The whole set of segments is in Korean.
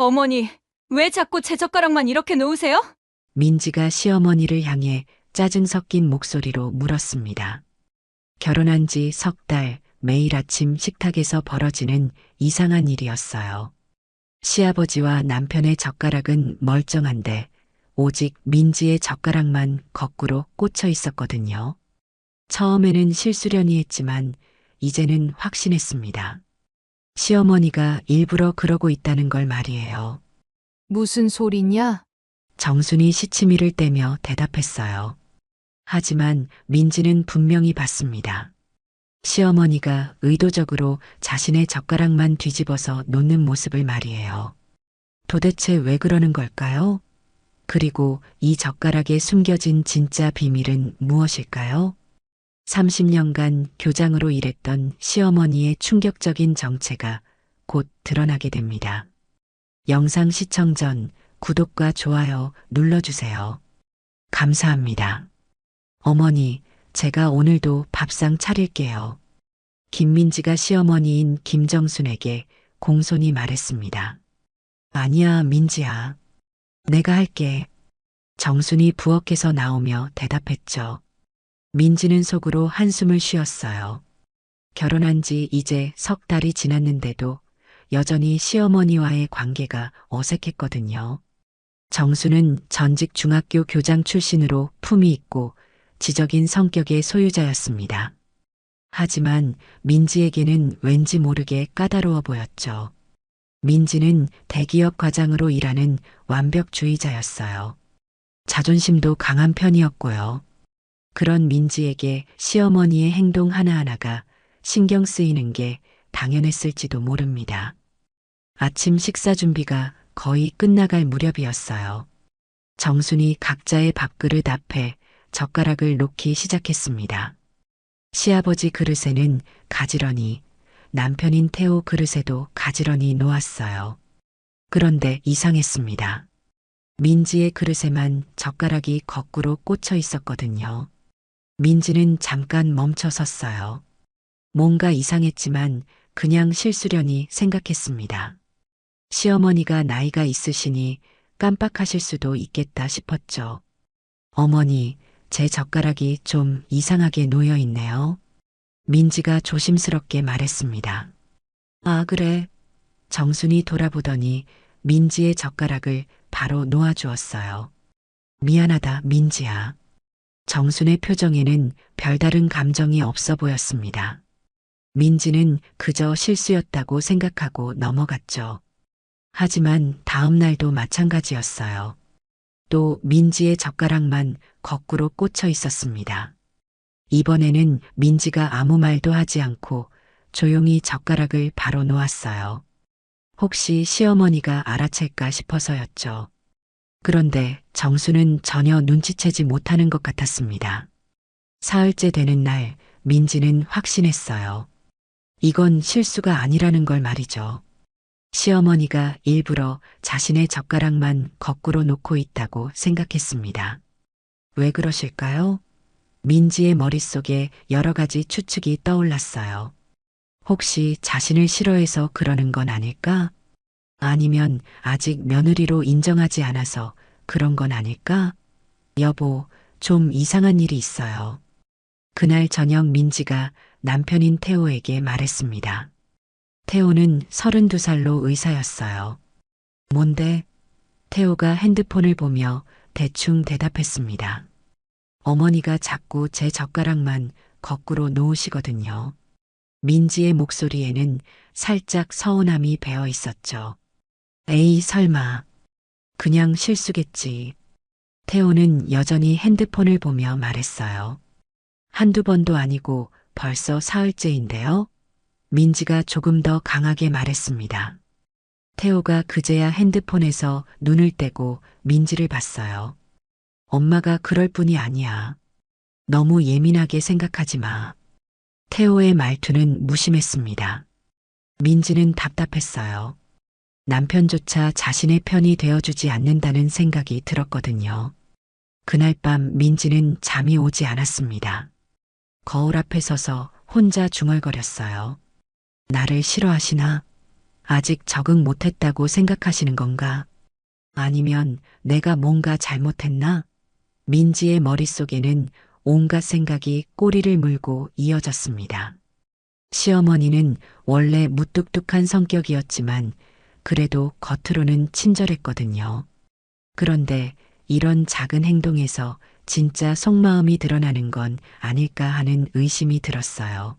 어머니, 왜 자꾸 제 젓가락만 이렇게 놓으세요? 민지가 시어머니를 향해 짜증 섞인 목소리로 물었습니다. 결혼한 지 석 달, 매일 아침 식탁에서 벌어지는 이상한 일이었어요. 시아버지와 남편의 젓가락은 멀쩡한데 오직 민지의 젓가락만 거꾸로 꽂혀 있었거든요. 처음에는 실수려니 했지만 이제는 확신했습니다. 시어머니가 일부러 그러고 있다는 걸 말이에요. 무슨 소리냐? 정순이 시치미를 떼며 대답했어요. 하지만 민지는 분명히 봤습니다. 시어머니가 의도적으로 자신의 젓가락만 뒤집어서 놓는 모습을 말이에요. 도대체 왜 그러는 걸까요? 그리고 이 젓가락에 숨겨진 진짜 비밀은 무엇일까요? 30년간 교장으로 일했던 시어머니의 충격적인 정체가 곧 드러나게 됩니다. 영상 시청 전 구독과 좋아요 눌러주세요. 감사합니다. 어머니, 제가 오늘도 밥상 차릴게요. 김민지가 시어머니인 김정순에게 공손히 말했습니다. 아니야, 민지야. 내가 할게. 정순이 부엌에서 나오며 대답했죠. 민지는 속으로 한숨을 쉬었어요. 결혼한 지 이제 석 달이 지났는데도 여전히 시어머니와의 관계가 어색했거든요. 정수는 전직 중학교 교장 출신으로 품위 있고 지적인 성격의 소유자였습니다. 하지만 민지에게는 왠지 모르게 까다로워 보였죠. 민지는 대기업 과장으로 일하는 완벽주의자였어요. 자존심도 강한 편이었고요. 그런 민지에게 시어머니의 행동 하나하나가 신경 쓰이는 게 당연했을지도 모릅니다. 아침 식사 준비가 거의 끝나갈 무렵이었어요. 정순이 각자의 밥그릇 앞에 젓가락을 놓기 시작했습니다. 시아버지 그릇에는 가지런히, 남편인 태호 그릇에도 가지런히 놓았어요. 그런데 이상했습니다. 민지의 그릇에만 젓가락이 거꾸로 꽂혀 있었거든요. 민지는 잠깐 멈춰 섰어요. 뭔가 이상했지만 그냥 실수려니 생각했습니다. 시어머니가 나이가 있으시니 깜빡하실 수도 있겠다 싶었죠. 어머니, 제 젓가락이 좀 이상하게 놓여 있네요. 민지가 조심스럽게 말했습니다. 아, 그래. 정순이 돌아보더니 민지의 젓가락을 바로 놓아주었어요. 미안하다, 민지야. 정순의 표정에는 별다른 감정이 없어 보였습니다. 민지는 그저 실수였다고 생각하고 넘어갔죠. 하지만 다음 날도 마찬가지였어요. 또 민지의 젓가락만 거꾸로 꽂혀 있었습니다. 이번에는 민지가 아무 말도 하지 않고 조용히 젓가락을 바로 놓았어요. 혹시 시어머니가 알아챌까 싶어서였죠. 그런데 정수는 전혀 눈치채지 못하는 것 같았습니다. 사흘째 되는 날 민지는 확신했어요. 이건 실수가 아니라는 걸 말이죠. 시어머니가 일부러 자신의 젓가락만 거꾸로 놓고 있다고 생각했습니다. 왜 그러실까요? 민지의 머릿속에 여러 가지 추측이 떠올랐어요. 혹시 자신을 싫어해서 그러는 건 아닐까? 아니면 아직 며느리로 인정하지 않아서 그런 건 아닐까? 여보, 좀 이상한 일이 있어요. 그날 저녁 민지가 남편인 태호에게 말했습니다. 태호는 32살로 의사였어요. 뭔데? 태호가 핸드폰을 보며 대충 대답했습니다. 어머니가 자꾸 제 젓가락만 거꾸로 놓으시거든요. 민지의 목소리에는 살짝 서운함이 배어 있었죠. 에이, 설마. 그냥 실수겠지. 태호는 여전히 핸드폰을 보며 말했어요. 한두 번도 아니고 벌써 사흘째인데요. 민지가 조금 더 강하게 말했습니다. 태호가 그제야 핸드폰에서 눈을 떼고 민지를 봤어요. 엄마가 그럴 뿐이 아니야. 너무 예민하게 생각하지 마. 태호의 말투는 무심했습니다. 민지는 답답했어요. 남편조차 자신의 편이 되어주지 않는다는 생각이 들었거든요. 그날 밤 민지는 잠이 오지 않았습니다. 거울 앞에 서서 혼자 중얼거렸어요. 나를 싫어하시나? 아직 적응 못했다고 생각하시는 건가? 아니면 내가 뭔가 잘못했나? 민지의 머릿속에는 온갖 생각이 꼬리를 물고 이어졌습니다. 시어머니는 원래 무뚝뚝한 성격이었지만 그래도 겉으로는 친절했거든요. 그런데 이런 작은 행동에서 진짜 속마음이 드러나는 건 아닐까 하는 의심이 들었어요.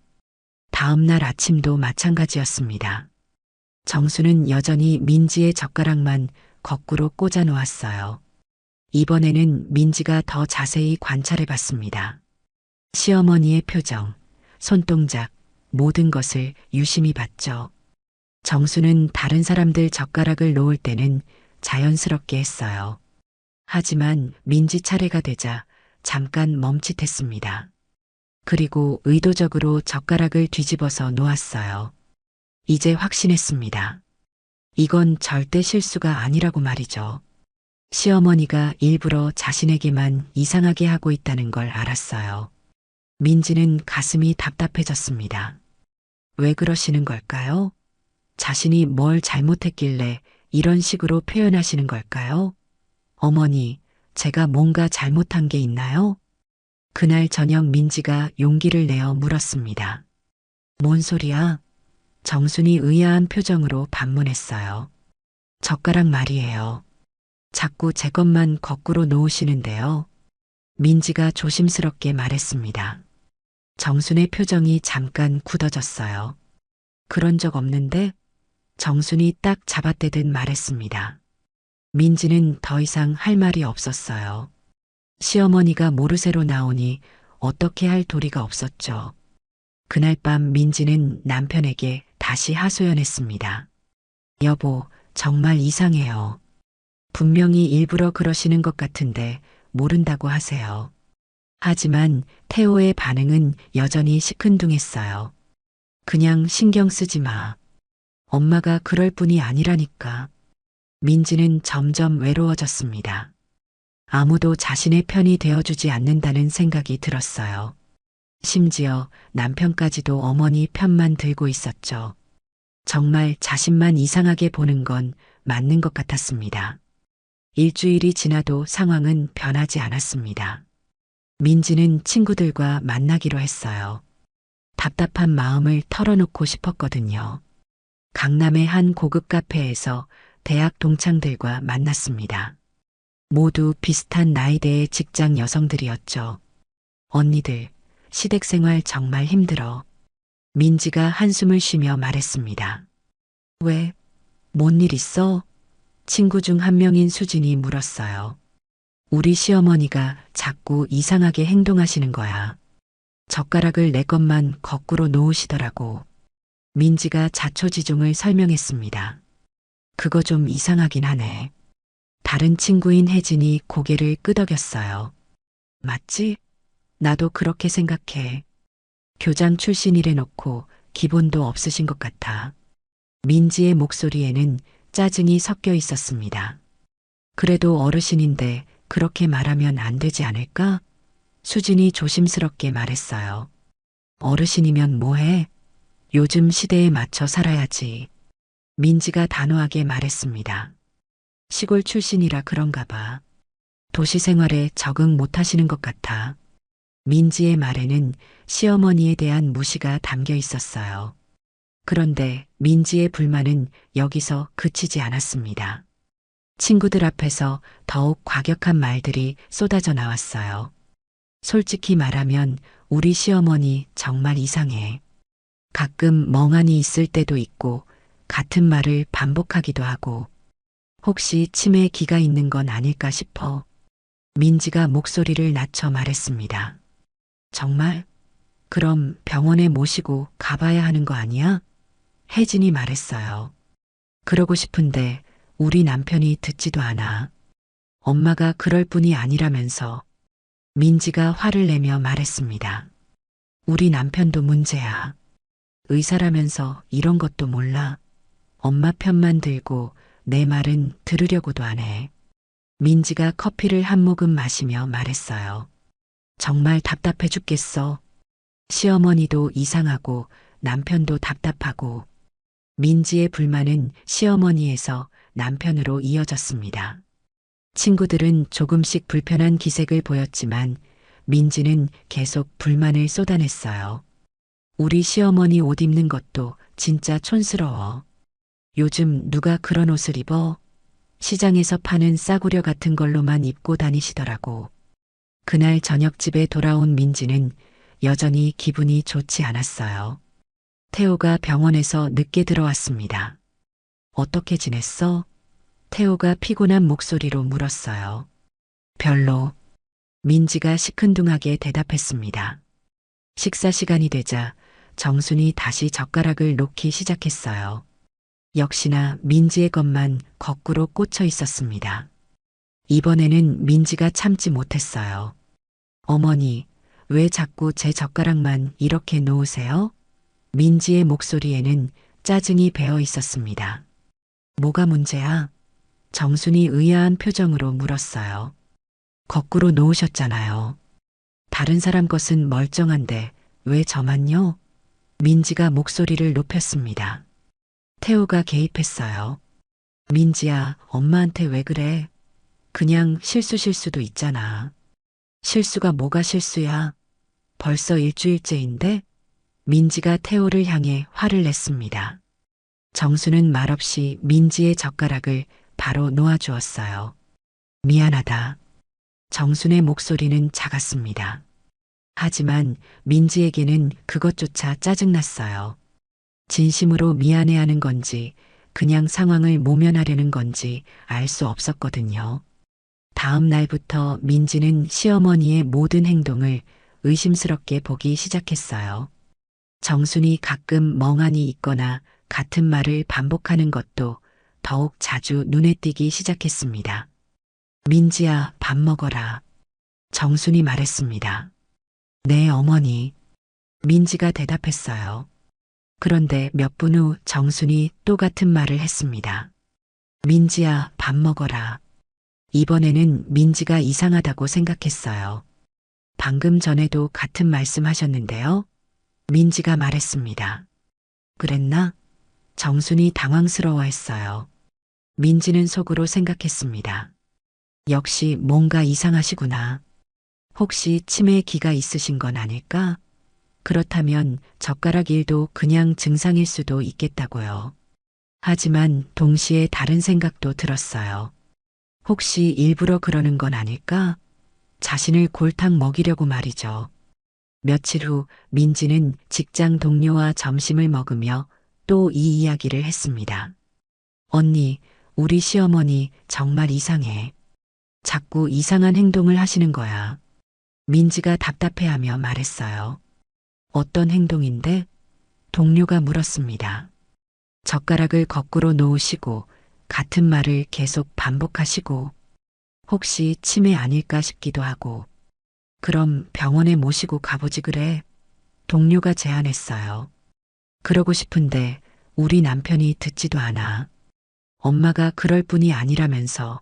다음 날 아침도 마찬가지였습니다. 정수는 여전히 민지의 젓가락만 거꾸로 꽂아 놓았어요. 이번에는 민지가 더 자세히 관찰해 봤습니다. 시어머니의 표정, 손동작, 모든 것을 유심히 봤죠. 정수는 다른 사람들 젓가락을 놓을 때는 자연스럽게 했어요. 하지만 민지 차례가 되자 잠깐 멈칫했습니다. 그리고 의도적으로 젓가락을 뒤집어서 놓았어요. 이제 확신했습니다. 이건 절대 실수가 아니라고 말이죠. 시어머니가 일부러 자신에게만 이상하게 하고 있다는 걸 알았어요. 민지는 가슴이 답답해졌습니다. 왜 그러시는 걸까요? 자신이 뭘 잘못했길래 이런 식으로 표현하시는 걸까요? 어머니, 제가 뭔가 잘못한 게 있나요? 그날 저녁 민지가 용기를 내어 물었습니다. 뭔 소리야? 정순이 의아한 표정으로 반문했어요. 젓가락 말이에요. 자꾸 제 것만 거꾸로 놓으시는데요. 민지가 조심스럽게 말했습니다. 정순의 표정이 잠깐 굳어졌어요. 그런 적 없는데? 정순이 딱 잡아떼듯 말했습니다. 민지는 더 이상 할 말이 없었어요. 시어머니가 모르쇠로 나오니 어떻게 할 도리가 없었죠. 그날 밤 민지는 남편에게 다시 하소연했습니다. 여보, 정말 이상해요. 분명히 일부러 그러시는 것 같은데 모른다고 하세요. 하지만 태호의 반응은 여전히 시큰둥했어요. 그냥 신경 쓰지 마. 엄마가 그럴 뿐이 아니라니까. 민지는 점점 외로워졌습니다. 아무도 자신의 편이 되어주지 않는다는 생각이 들었어요. 심지어 남편까지도 어머니 편만 들고 있었죠. 정말 자신만 이상하게 보는 건 맞는 것 같았습니다. 일주일이 지나도 상황은 변하지 않았습니다. 민지는 친구들과 만나기로 했어요. 답답한 마음을 털어놓고 싶었거든요. 강남의 한 고급 카페에서 대학 동창들과 만났습니다. 모두 비슷한 나이대의 직장 여성들이었죠. 언니들, 시댁 생활 정말 힘들어. 민지가 한숨을 쉬며 말했습니다. 왜? 뭔 일 있어? 친구 중 한 명인 수진이 물었어요. 우리 시어머니가 자꾸 이상하게 행동하시는 거야. 젓가락을 내 것만 거꾸로 놓으시더라고. 민지가 자초지종을 설명했습니다. 그거 좀 이상하긴 하네. 다른 친구인 혜진이 고개를 끄덕였어요. 맞지? 나도 그렇게 생각해. 교장 출신이래 놓고 기본도 없으신 것 같아. 민지의 목소리에는 짜증이 섞여 있었습니다. 그래도 어르신인데 그렇게 말하면 안 되지 않을까? 수진이 조심스럽게 말했어요. 어르신이면 뭐해? 요즘 시대에 맞춰 살아야지. 민지가 단호하게 말했습니다. 시골 출신이라 그런가 봐. 도시 생활에 적응 못 하시는 것 같아. 민지의 말에는 시어머니에 대한 무시가 담겨 있었어요. 그런데 민지의 불만은 여기서 그치지 않았습니다. 친구들 앞에서 더욱 과격한 말들이 쏟아져 나왔어요. 솔직히 말하면 우리 시어머니 정말 이상해. 가끔 멍하니 있을 때도 있고 같은 말을 반복하기도 하고 혹시 치매에 기가 있는 건 아닐까 싶어. 민지가 목소리를 낮춰 말했습니다. 정말? 그럼 병원에 모시고 가봐야 하는 거 아니야? 혜진이 말했어요. 그러고 싶은데 우리 남편이 듣지도 않아. 엄마가 그럴 뿐이 아니라면서. 민지가 화를 내며 말했습니다. 우리 남편도 문제야. 의사라면서 이런 것도 몰라. 엄마 편만 들고 내 말은 들으려고도 안 해. 민지가 커피를 한 모금 마시며 말했어요. 정말 답답해 죽겠어. 시어머니도 이상하고 남편도 답답하고 민지의 불만은 시어머니에서 남편으로 이어졌습니다. 친구들은 조금씩 불편한 기색을 보였지만 민지는 계속 불만을 쏟아냈어요. 우리 시어머니 옷 입는 것도 진짜 촌스러워. 요즘 누가 그런 옷을 입어? 시장에서 파는 싸구려 같은 걸로만 입고 다니시더라고. 그날 저녁 집에 돌아온 민지는 여전히 기분이 좋지 않았어요. 태호가 병원에서 늦게 들어왔습니다. 어떻게 지냈어? 태호가 피곤한 목소리로 물었어요. 별로. 민지가 시큰둥하게 대답했습니다. 식사 시간이 되자 정순이 다시 젓가락을 놓기 시작했어요. 역시나 민지의 것만 거꾸로 꽂혀 있었습니다. 이번에는 민지가 참지 못했어요. 어머니, 왜 자꾸 제 젓가락만 이렇게 놓으세요? 민지의 목소리에는 짜증이 배어 있었습니다. 뭐가 문제야? 정순이 의아한 표정으로 물었어요. 거꾸로 놓으셨잖아요. 다른 사람 것은 멀쩡한데 왜 저만요? 민지가 목소리를 높였습니다. 태호가 개입했어요. 민지야, 엄마한테 왜 그래? 그냥 실수실 수도 있잖아. 실수가 뭐가 실수야? 벌써 일주일째인데? 민지가 태호를 향해 화를 냈습니다. 정수는 말없이 민지의 젓가락을 바로 놓아주었어요. 미안하다. 정순의 목소리는 작았습니다. 하지만 민지에게는 그것조차 짜증났어요. 진심으로 미안해하는 건지 그냥 상황을 모면하려는 건지 알 수 없었거든요. 다음 날부터 민지는 시어머니의 모든 행동을 의심스럽게 보기 시작했어요. 정순이 가끔 멍하니 있거나 같은 말을 반복하는 것도 더욱 자주 눈에 띄기 시작했습니다. 민지야, 밥 먹어라. 정순이 말했습니다. 네, 어머니. 민지가 대답했어요. 그런데 몇 분 후 정순이 또 같은 말을 했습니다. 민지야, 밥 먹어라. 이번에는 민지가 이상하다고 생각했어요. 방금 전에도 같은 말씀 하셨는데요. 민지가 말했습니다. 그랬나? 정순이 당황스러워했어요. 민지는 속으로 생각했습니다. 역시 뭔가 이상하시구나. 혹시 치매에 기가 있으신 건 아닐까? 그렇다면 젓가락 일도 그냥 증상일 수도 있겠다고요. 하지만 동시에 다른 생각도 들었어요. 혹시 일부러 그러는 건 아닐까? 자신을 골탕 먹이려고 말이죠. 며칠 후 민지는 직장 동료와 점심을 먹으며 또 이 이야기를 했습니다. 언니, 우리 시어머니 정말 이상해. 자꾸 이상한 행동을 하시는 거야. 민지가 답답해하며 말했어요. 어떤 행동인데? 동료가 물었습니다. 젓가락을 거꾸로 놓으시고 같은 말을 계속 반복하시고 혹시 치매 아닐까 싶기도 하고 그럼 병원에 모시고 가보지 그래? 동료가 제안했어요. 그러고 싶은데 우리 남편이 듣지도 않아. 엄마가 그럴 뿐이 아니라면서.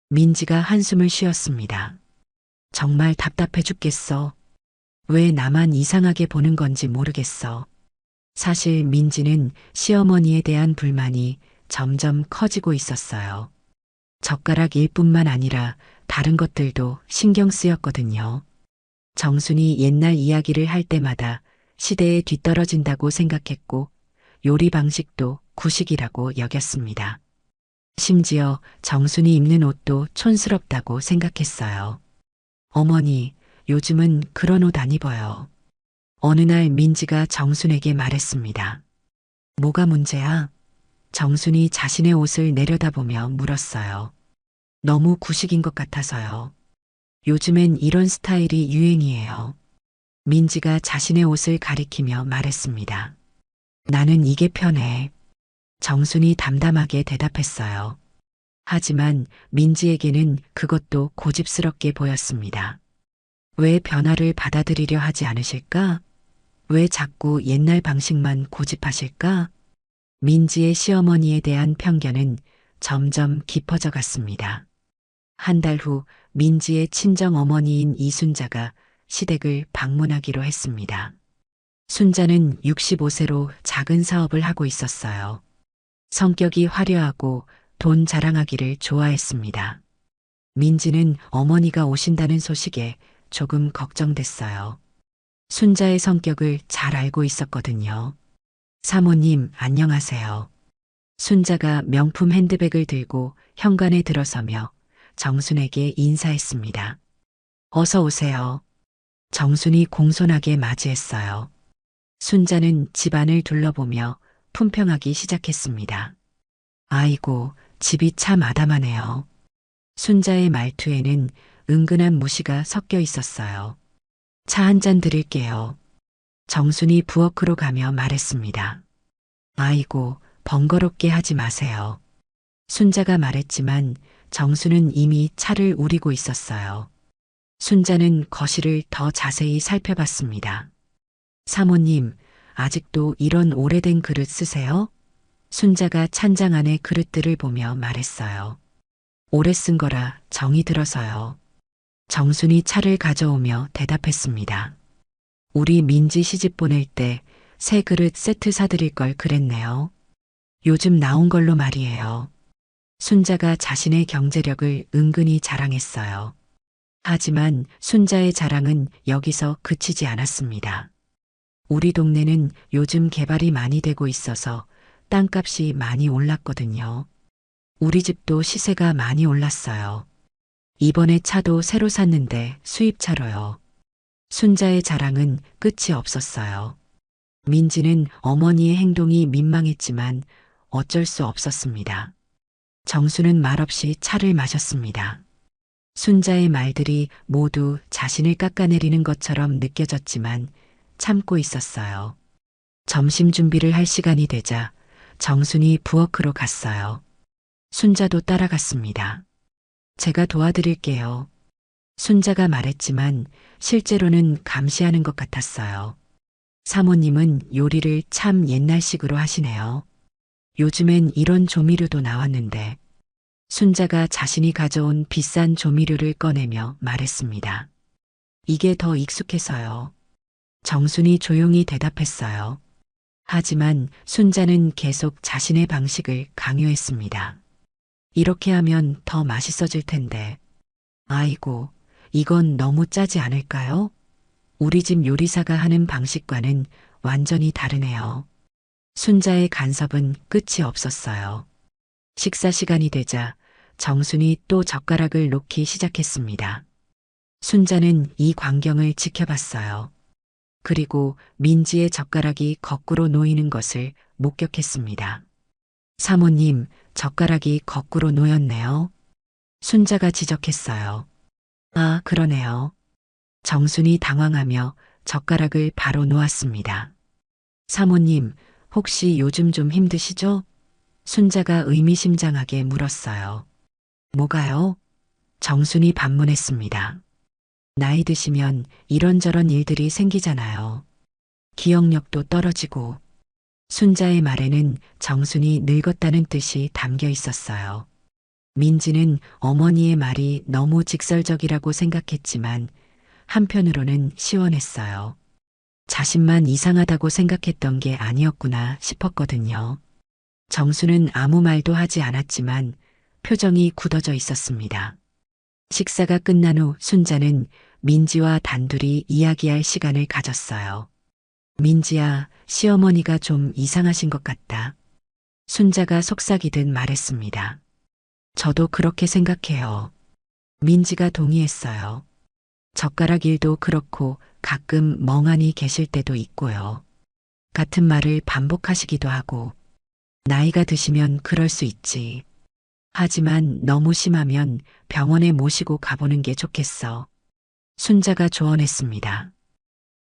민지가 한숨을 쉬었습니다. 정말 답답해 죽겠어. 왜 나만 이상하게 보는 건지 모르겠어. 사실 민지는 시어머니에 대한 불만이 점점 커지고 있었어요. 젓가락 일뿐만 아니라 다른 것들도 신경 쓰였거든요. 정순이 옛날 이야기를 할 때마다 시대에 뒤떨어진다고 생각했고 요리 방식도 구식이라고 여겼습니다. 심지어 정순이 입는 옷도 촌스럽다고 생각했어요. 어머니, 요즘은 그런 옷 안 입어요. 어느 날 민지가 정순에게 말했습니다. 뭐가 문제야? 정순이 자신의 옷을 내려다보며 물었어요. 너무 구식인 것 같아서요. 요즘엔 이런 스타일이 유행이에요. 민지가 자신의 옷을 가리키며 말했습니다. 나는 이게 편해. 정순이 담담하게 대답했어요. 하지만 민지에게는 그것도 고집스럽게 보였습니다. 왜 변화를 받아들이려 하지 않으실까? 왜 자꾸 옛날 방식만 고집하실까? 민지의 시어머니에 대한 편견은 점점 깊어져 갔습니다. 한 달 후 민지의 친정 어머니인 이순자가 시댁을 방문하기로 했습니다. 순자는 65세로 작은 사업을 하고 있었어요. 성격이 화려하고 돈 자랑하기를 좋아했습니다. 민지는 어머니가 오신다는 소식에 조금 걱정됐어요. 순자의 성격을 잘 알고 있었거든요. 사모님, 안녕하세요. 순자가 명품 핸드백을 들고 현관에 들어서며 정순에게 인사했습니다. 어서 오세요. 정순이 공손하게 맞이했어요. 순자는 집안을 둘러보며 품평하기 시작했습니다. 아이고, 집이 참 아담하네요. 순자의 말투에는 은근한 무시가 섞여 있었어요. 차 한 잔 드릴게요. 정순이 부엌으로 가며 말했습니다. 아이고, 번거롭게 하지 마세요. 순자가 말했지만 정순은 이미 차를 우리고 있었어요. 순자는 거실을 더 자세히 살펴봤습니다. 사모님, 아직도 이런 오래된 그릇 쓰세요? 순자가 찬장 안의 그릇들을 보며 말했어요. 오래 쓴 거라 정이 들어서요. 정순이 차를 가져오며 대답했습니다. 우리 민지 시집 보낼 때 새 그릇 세트 사드릴 걸 그랬네요. 요즘 나온 걸로 말이에요. 순자가 자신의 경제력을 은근히 자랑했어요. 하지만 순자의 자랑은 여기서 그치지 않았습니다. 우리 동네는 요즘 개발이 많이 되고 있어서 땅값이 많이 올랐거든요. 우리 집도 시세가 많이 올랐어요. 이번에 차도 새로 샀는데 수입차로요. 순자의 자랑은 끝이 없었어요. 민지는 어머니의 행동이 민망했지만 어쩔 수 없었습니다. 정수는 말없이 차를 마셨습니다. 순자의 말들이 모두 자신을 깎아내리는 것처럼 느껴졌지만 참고 있었어요. 점심 준비를 할 시간이 되자 정순이 부엌으로 갔어요. 순자도 따라갔습니다. 제가 도와드릴게요. 순자가 말했지만 실제로는 감시하는 것 같았어요. 사모님은 요리를 참 옛날식으로 하시네요. 요즘엔 이런 조미료도 나왔는데 순자가 자신이 가져온 비싼 조미료를 꺼내며 말했습니다. 이게 더 익숙해서요. 정순이 조용히 대답했어요. 하지만 순자는 계속 자신의 방식을 강요했습니다. 이렇게 하면 더 맛있어질 텐데. 아이고, 이건 너무 짜지 않을까요? 우리 집 요리사가 하는 방식과는 완전히 다르네요. 순자의 간섭은 끝이 없었어요. 식사 시간이 되자 정순이 또 젓가락을 놓기 시작했습니다. 순자는 이 광경을 지켜봤어요. 그리고 민지의 젓가락이 거꾸로 놓이는 것을 목격했습니다. 사모님, 젓가락이 거꾸로 놓였네요. 순자가 지적했어요. 아, 그러네요. 정순이 당황하며 젓가락을 바로 놓았습니다. 사모님, 혹시 요즘 좀 힘드시죠? 순자가 의미심장하게 물었어요. 뭐가요? 정순이 반문했습니다. 나이 드시면 이런저런 일들이 생기잖아요. 기억력도 떨어지고. 순자의 말에는 정순이 늙었다는 뜻이 담겨 있었어요. 민지는 어머니의 말이 너무 직설적이라고 생각했지만 한편으로는 시원했어요. 자신만 이상하다고 생각했던 게 아니었구나 싶었거든요. 정수는 아무 말도 하지 않았지만 표정이 굳어져 있었습니다. 식사가 끝난 후 순자는 민지와 단둘이 이야기할 시간을 가졌어요. 민지야, 시어머니가 좀 이상하신 것 같다. 순자가 속삭이듯 말했습니다. 저도 그렇게 생각해요. 민지가 동의했어요. 젓가락 일도 그렇고 가끔 멍하니 계실 때도 있고요. 같은 말을 반복하시기도 하고. 나이가 드시면 그럴 수 있지. 하지만 너무 심하면 병원에 모시고 가보는 게 좋겠어. 순자가 조언했습니다.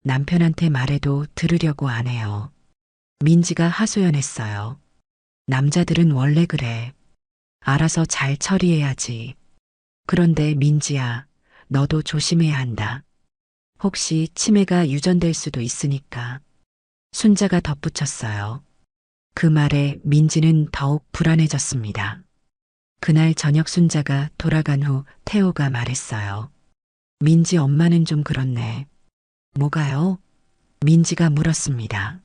남편한테 말해도 들으려고 안 해요. 민지가 하소연했어요. 남자들은 원래 그래. 알아서 잘 처리해야지. 그런데 민지야, 너도 조심해야 한다. 혹시 치매가 유전될 수도 있으니까. 순자가 덧붙였어요. 그 말에 민지는 더욱 불안해졌습니다. 그날 저녁 순자가 돌아간 후 태호가 말했어요. 민지 엄마는 좀 그렇네. 뭐가요? 민지가 물었습니다.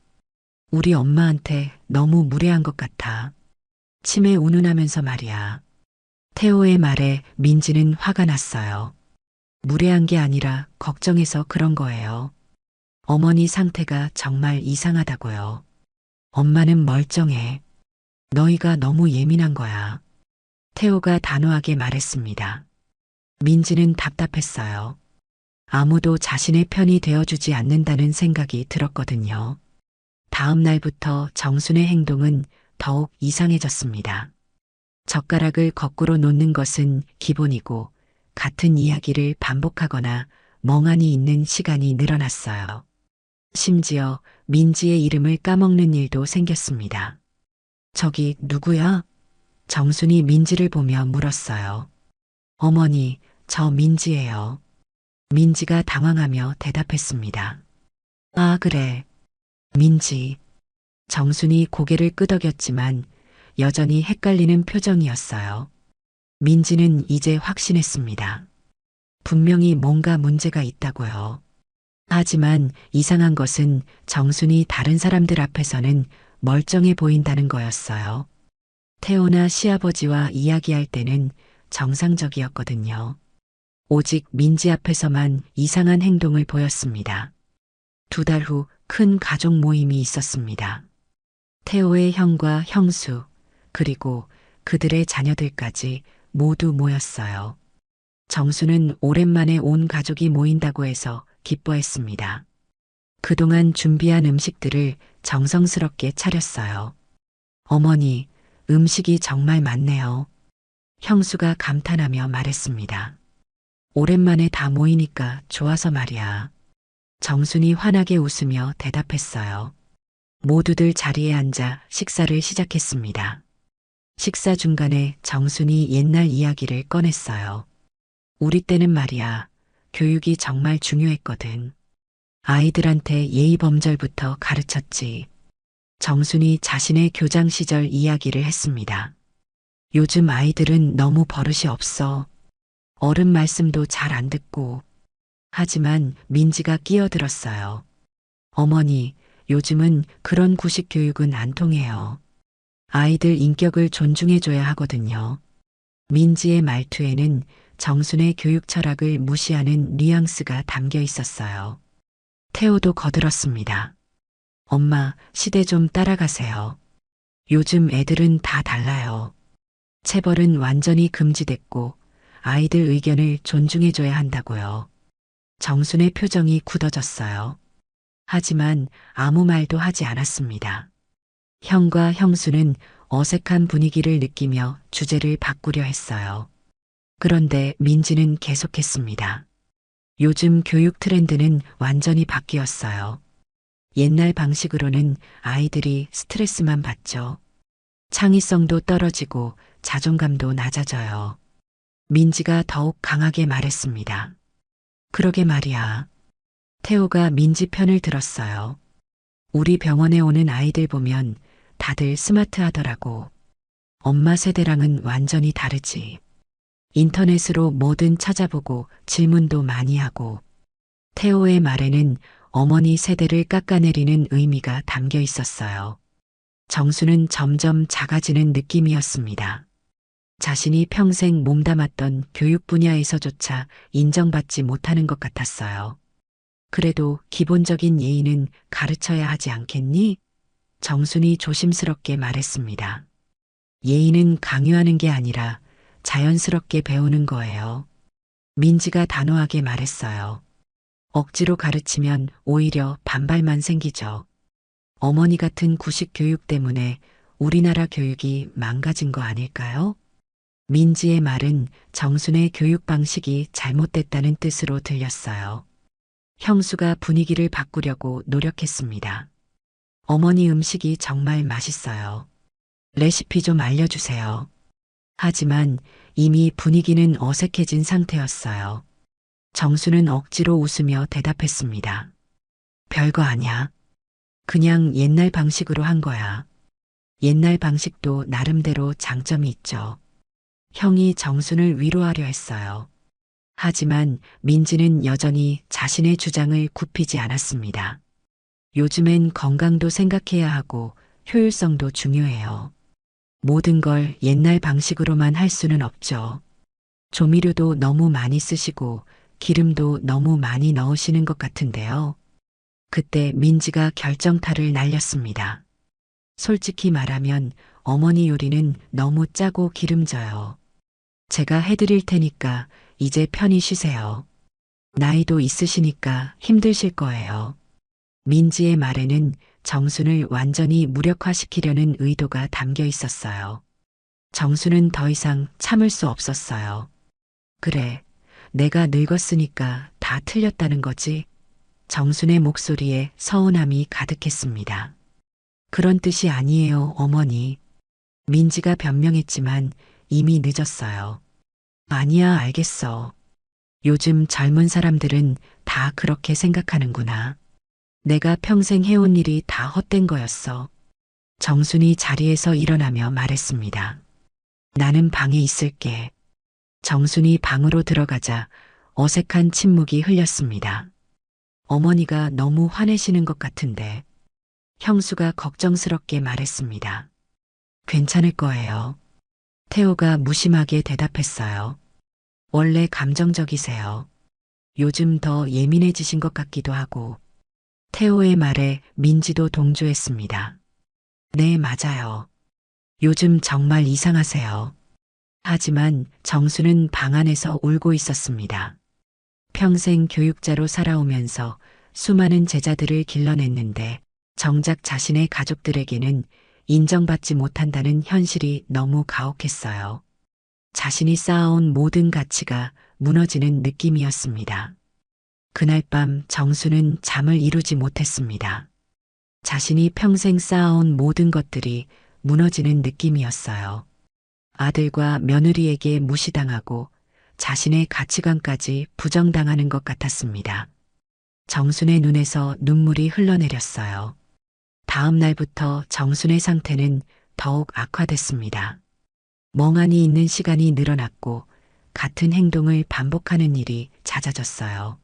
우리 엄마한테 너무 무례한 것 같아. 침에 운운하면서 말이야. 태호의 말에 민지는 화가 났어요. 무례한 게 아니라 걱정해서 그런 거예요. 어머니 상태가 정말 이상하다고요. 엄마는 멀쩡해. 너희가 너무 예민한 거야. 태호가 단호하게 말했습니다. 민지는 답답했어요. 아무도 자신의 편이 되어주지 않는다는 생각이 들었거든요. 다음 날부터 정순의 행동은 더욱 이상해졌습니다. 젓가락을 거꾸로 놓는 것은 기본이고 같은 이야기를 반복하거나 멍하니 있는 시간이 늘어났어요. 심지어 민지의 이름을 까먹는 일도 생겼습니다. 저기 누구야? 정순이 민지를 보며 물었어요. 어머니, 저 민지예요. 민지가 당황하며 대답했습니다. 아, 그래. 민지. 정순이 고개를 끄덕였지만 여전히 헷갈리는 표정이었어요. 민지는 이제 확신했습니다. 분명히 뭔가 문제가 있다고요. 하지만 이상한 것은 정순이 다른 사람들 앞에서는 멀쩡해 보인다는 거였어요. 태호나 시아버지와 이야기할 때는 정상적이었거든요. 오직 민지 앞에서만 이상한 행동을 보였습니다. 2달 후 큰 가족 모임이 있었습니다. 태호의 형과 형수, 그리고 그들의 자녀들까지 모두 모였어요. 정수는 오랜만에 온 가족이 모인다고 해서 기뻐했습니다. 그동안 준비한 음식들을 정성스럽게 차렸어요. 어머니, 음식이 정말 많네요. 형수가 감탄하며 말했습니다. 오랜만에 다 모이니까 좋아서 말이야. 정순이 환하게 웃으며 대답했어요. 모두들 자리에 앉아 식사를 시작했습니다. 식사 중간에 정순이 옛날 이야기를 꺼냈어요. 우리 때는 말이야, 교육이 정말 중요했거든. 아이들한테 예의범절부터 가르쳤지. 정순이 자신의 교장 시절 이야기를 했습니다. 요즘 아이들은 너무 버릇이 없어. 어른 말씀도 잘 안 듣고. 하지만 민지가 끼어들었어요. 어머니, 요즘은 그런 구식 교육은 안 통해요. 아이들 인격을 존중해줘야 하거든요. 민지의 말투에는 정순의 교육 철학을 무시하는 뉘앙스가 담겨 있었어요. 태호도 거들었습니다. 엄마, 시대 좀 따라가세요. 요즘 애들은 다 달라요. 체벌은 완전히 금지됐고 아이들 의견을 존중해줘야 한다고요. 정순의 표정이 굳어졌어요. 하지만 아무 말도 하지 않았습니다. 형과 형수는 어색한 분위기를 느끼며 주제를 바꾸려 했어요. 그런데 민지는 계속했습니다. 요즘 교육 트렌드는 완전히 바뀌었어요. 옛날 방식으로는 아이들이 스트레스만 받죠. 창의성도 떨어지고 자존감도 낮아져요. 민지가 더욱 강하게 말했습니다. 그러게 말이야. 태호가 민지 편을 들었어요. 우리 병원에 오는 아이들 보면 다들 스마트하더라고. 엄마 세대랑은 완전히 다르지. 인터넷으로 뭐든 찾아보고 질문도 많이 하고. 태호의 말에는 어머니 세대를 깎아내리는 의미가 담겨 있었어요. 정수는 점점 작아지는 느낌이었습니다. 자신이 평생 몸담았던 교육 분야에서조차 인정받지 못하는 것 같았어요. 그래도 기본적인 예의는 가르쳐야 하지 않겠니? 정순이 조심스럽게 말했습니다. 예의는 강요하는 게 아니라 자연스럽게 배우는 거예요. 민지가 단호하게 말했어요. 억지로 가르치면 오히려 반발만 생기죠. 어머니 같은 구식 교육 때문에 우리나라 교육이 망가진 거 아닐까요? 민지의 말은 정순의 교육 방식이 잘못됐다는 뜻으로 들렸어요. 형수가 분위기를 바꾸려고 노력했습니다. 어머니 음식이 정말 맛있어요. 레시피 좀 알려주세요. 하지만 이미 분위기는 어색해진 상태였어요. 정수는 억지로 웃으며 대답했습니다. 별거 아냐. 그냥 옛날 방식으로 한 거야. 옛날 방식도 나름대로 장점이 있죠. 형이 정순을 위로하려 했어요. 하지만 민지는 여전히 자신의 주장을 굽히지 않았습니다. 요즘엔 건강도 생각해야 하고 효율성도 중요해요. 모든 걸 옛날 방식으로만 할 수는 없죠. 조미료도 너무 많이 쓰시고 기름도 너무 많이 넣으시는 것 같은데요. 그때 민지가 결정타를 날렸습니다. 솔직히 말하면 어머니 요리는 너무 짜고 기름져요. 제가 해드릴 테니까 이제 편히 쉬세요. 나이도 있으시니까 힘드실 거예요. 민지의 말에는 정순을 완전히 무력화시키려는 의도가 담겨 있었어요. 정순은 더 이상 참을 수 없었어요. 그래, 내가 늙었으니까 다 틀렸다는 거지. 정순의 목소리에 서운함이 가득했습니다. 그런 뜻이 아니에요, 어머니. 민지가 변명했지만 이미 늦었어요. 아니야, 알겠어. 요즘 젊은 사람들은 다 그렇게 생각하는구나. 내가 평생 해온 일이 다 헛된 거였어. 정순이 자리에서 일어나며 말했습니다. 나는 방에 있을게. 정순이 방으로 들어가자 어색한 침묵이 흘렸습니다. 어머니가 너무 화내시는 것 같은데 형수가 걱정스럽게 말했습니다. 괜찮을 거예요. 태호가 무심하게 대답했어요. 원래 감정적이세요. 요즘 더 예민해지신 것 같기도 하고. 태호의 말에 민지도 동조했습니다. 네, 맞아요. 요즘 정말 이상하세요. 하지만 정수는 방 안에서 울고 있었습니다. 평생 교육자로 살아오면서 수많은 제자들을 길러냈는데 정작 자신의 가족들에게는 인정받지 못한다는 현실이 너무 가혹했어요. 자신이 쌓아온 모든 가치가 무너지는 느낌이었습니다. 그날 밤 정수는 잠을 이루지 못했습니다. 자신이 평생 쌓아온 모든 것들이 무너지는 느낌이었어요. 아들과 며느리에게 무시당하고 자신의 가치관까지 부정당하는 것 같았습니다. 정순의 눈에서 눈물이 흘러내렸어요. 다음 날부터 정순의 상태는 더욱 악화됐습니다. 멍하니 있는 시간이 늘어났고 같은 행동을 반복하는 일이 잦아졌어요.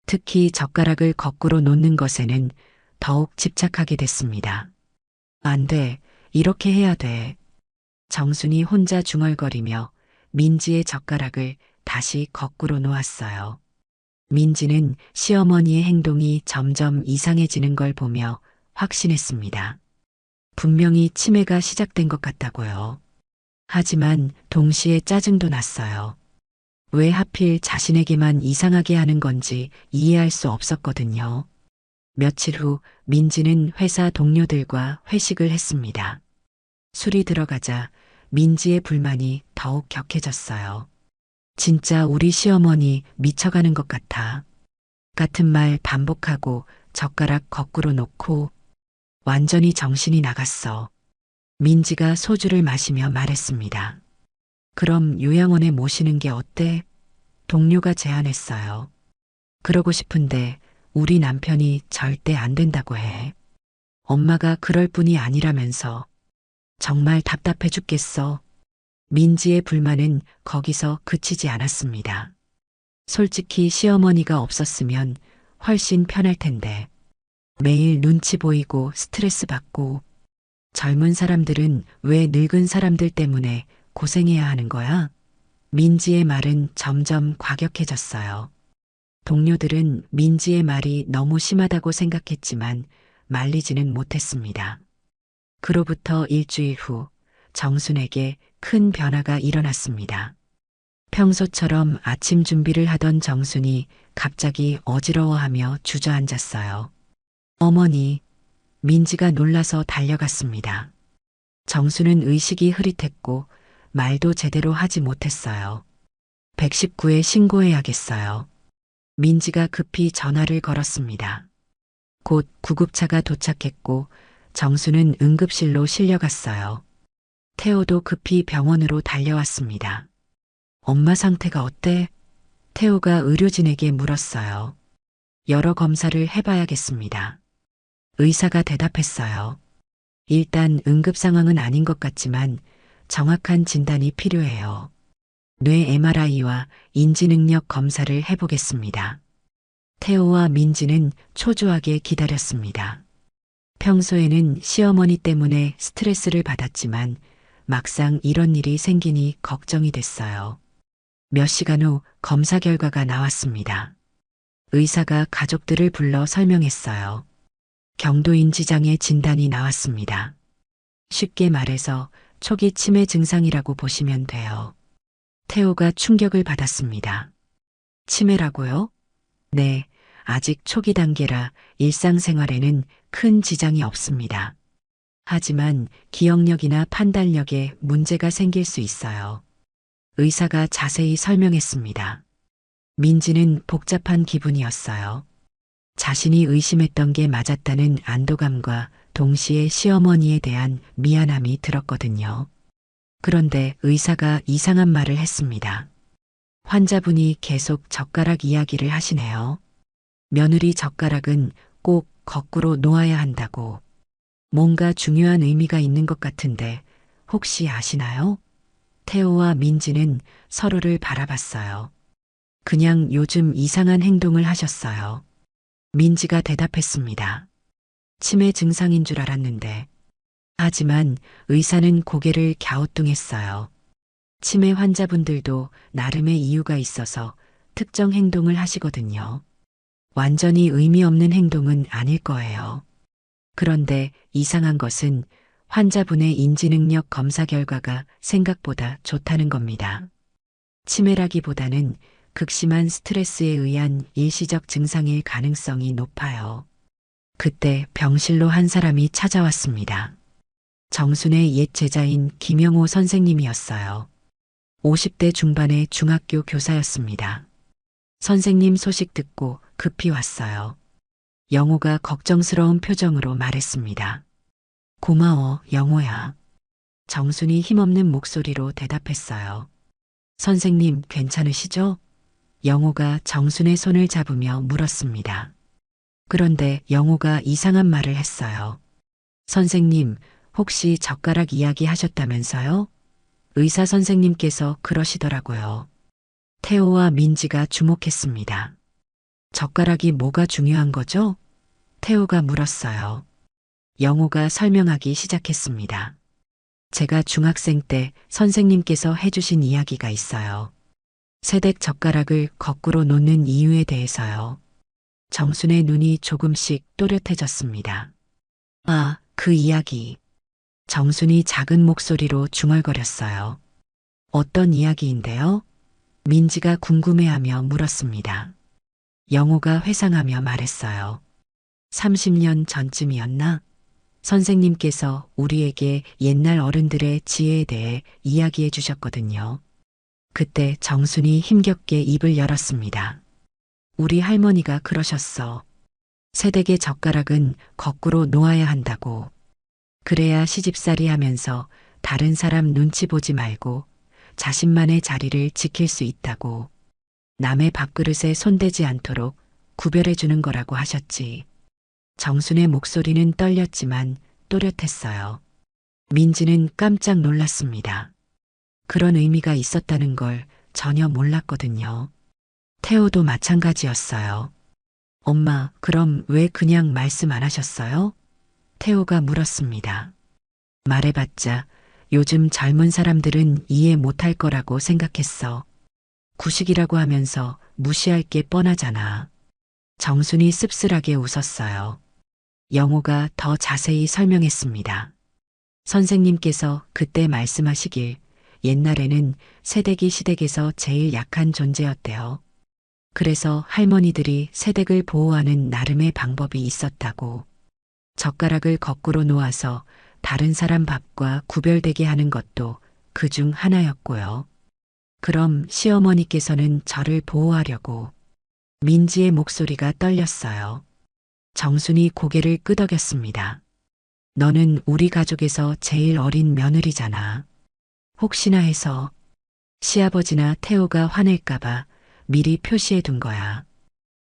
특히 젓가락을 거꾸로 놓는 것에는 더욱 집착하게 됐습니다. 안 돼, 이렇게 해야 돼. 정순이 혼자 중얼거리며 민지의 젓가락을 다시 거꾸로 놓았어요. 민지는 시어머니의 행동이 점점 이상해지는 걸 보며 확신했습니다. 분명히 치매가 시작된 것 같다고요. 하지만 동시에 짜증도 났어요. 왜 하필 자신에게만 이상하게 하는 건지 이해할 수 없었거든요. 며칠 후 민지는 회사 동료들과 회식을 했습니다. 술이 들어가자 민지의 불만이 더욱 격해졌어요. 진짜 우리 시어머니 미쳐가는 것 같아. 같은 말 반복하고 젓가락 거꾸로 놓고 완전히 정신이 나갔어. 민지가 소주를 마시며 말했습니다. 그럼 요양원에 모시는 게 어때? 동료가 제안했어요. 그러고 싶은데 우리 남편이 절대 안 된다고 해. 엄마가 그럴 뿐이 아니라면서. 정말 답답해 죽겠어. 민지의 불만은 거기서 그치지 않았습니다. 솔직히 시어머니가 없었으면 훨씬 편할 텐데. 매일 눈치 보이고 스트레스 받고 젊은 사람들은 왜 늙은 사람들 때문에 고생해야 하는 거야? 민지의 말은 점점 과격해졌어요. 동료들은 민지의 말이 너무 심하다고 생각했지만 말리지는 못했습니다. 그로부터 일주일 후 정순에게 큰 변화가 일어났습니다. 평소처럼 아침 준비를 하던 정순이 갑자기 어지러워하며 주저앉았어요. 어머니, 민지가 놀라서 달려갔습니다. 정수는 의식이 흐릿했고 말도 제대로 하지 못했어요. 119에 신고해야겠어요. 민지가 급히 전화를 걸었습니다. 곧 구급차가 도착했고 정수는 응급실로 실려갔어요. 태호도 급히 병원으로 달려왔습니다. 엄마 상태가 어때? 태호가 의료진에게 물었어요. 여러 검사를 해봐야겠습니다. 의사가 대답했어요. 일단 응급 상황은 아닌 것 같지만 정확한 진단이 필요해요. 뇌 MRI와 인지능력 검사를 해보겠습니다. 태호와 민지는 초조하게 기다렸습니다. 평소에는 시어머니 때문에 스트레스를 받았지만 막상 이런 일이 생기니 걱정이 됐어요. 몇 시간 후 검사 결과가 나왔습니다. 의사가 가족들을 불러 설명했어요. 경도인지장의 진단이 나왔습니다. 쉽게 말해서 초기 치매 증상이라고 보시면 돼요. 태호가 충격을 받았습니다. 치매라고요? 네, 아직 초기 단계라 일상생활에는 큰 지장이 없습니다. 하지만 기억력이나 판단력에 문제가 생길 수 있어요. 의사가 자세히 설명했습니다. 민지는 복잡한 기분이었어요. 자신이 의심했던 게 맞았다는 안도감과 동시에 시어머니에 대한 미안함이 들었거든요. 그런데 의사가 이상한 말을 했습니다. 환자분이 계속 젓가락 이야기를 하시네요. 며느리 젓가락은 꼭 거꾸로 놓아야 한다고. 뭔가 중요한 의미가 있는 것 같은데 혹시 아시나요? 태호와 민지는 서로를 바라봤어요. 그냥 요즘 이상한 행동을 하셨어요. 민지가 대답했습니다. 치매 증상인 줄 알았는데. 하지만 의사는 고개를 갸우뚱했어요. 치매 환자분들도 나름의 이유가 있어서 특정 행동을 하시거든요. 완전히 의미 없는 행동은 아닐 거예요. 그런데 이상한 것은 환자분의 인지능력 검사 결과가 생각보다 좋다는 겁니다. 치매라기보다는 극심한 스트레스에 의한 일시적 증상일 가능성이 높아요. 그때 병실로 한 사람이 찾아왔습니다. 정순의 옛 제자인 김영호 선생님이었어요. 50대 중반의 중학교 교사였습니다. 선생님 소식 듣고 급히 왔어요. 영호가 걱정스러운 표정으로 말했습니다. 고마워, 영호야. 정순이 힘없는 목소리로 대답했어요. 선생님 괜찮으시죠? 영호가 정순의 손을 잡으며 물었습니다. 그런데 영호가 이상한 말을 했어요. 선생님, 혹시 젓가락 이야기 하셨다면서요? 의사 선생님께서 그러시더라고요. 태호와 민지가 주목했습니다. 젓가락이 뭐가 중요한 거죠? 태호가 물었어요. 영호가 설명하기 시작했습니다. 제가 중학생 때 선생님께서 해주신 이야기가 있어요. 새댁 젓가락을 거꾸로 놓는 이유에 대해서요. 정순의 눈이 조금씩 또렷해졌습니다. 아, 그 이야기. 정순이 작은 목소리로 중얼거렸어요. 어떤 이야기인데요? 민지가 궁금해하며 물었습니다. 영호가 회상하며 말했어요. 30년 전쯤이었나? 선생님께서 우리에게 옛날 어른들의 지혜에 대해 이야기해 주셨거든요. 그때 정순이 힘겹게 입을 열었습니다. 우리 할머니가 그러셨어. 새댁의 젓가락은 거꾸로 놓아야 한다고. 그래야 시집살이 하면서 다른 사람 눈치 보지 말고 자신만의 자리를 지킬 수 있다고. 남의 밥그릇에 손대지 않도록 구별해 주는 거라고 하셨지. 정순의 목소리는 떨렸지만 또렷했어요. 민지는 깜짝 놀랐습니다. 그런 의미가 있었다는 걸 전혀 몰랐거든요. 태호도 마찬가지였어요. 엄마, 그럼 왜 그냥 말씀 안 하셨어요? 태호가 물었습니다. 말해봤자 요즘 젊은 사람들은 이해 못할 거라고 생각했어. 구식이라고 하면서 무시할 게 뻔하잖아. 정순이 씁쓸하게 웃었어요. 영호가 더 자세히 설명했습니다. 선생님께서 그때 말씀하시길 옛날에는 새댁이 시댁에서 제일 약한 존재였대요. 그래서 할머니들이 새댁을 보호하는 나름의 방법이 있었다고. 젓가락을 거꾸로 놓아서 다른 사람 밥과 구별되게 하는 것도 그 중 하나였고요. 그럼 시어머니께서는 저를 보호하려고. 민지의 목소리가 떨렸어요. 정순이 고개를 끄덕였습니다. 너는 우리 가족에서 제일 어린 며느리잖아. 혹시나 해서 시아버지나 태호가 화낼까봐 미리 표시해 둔 거야.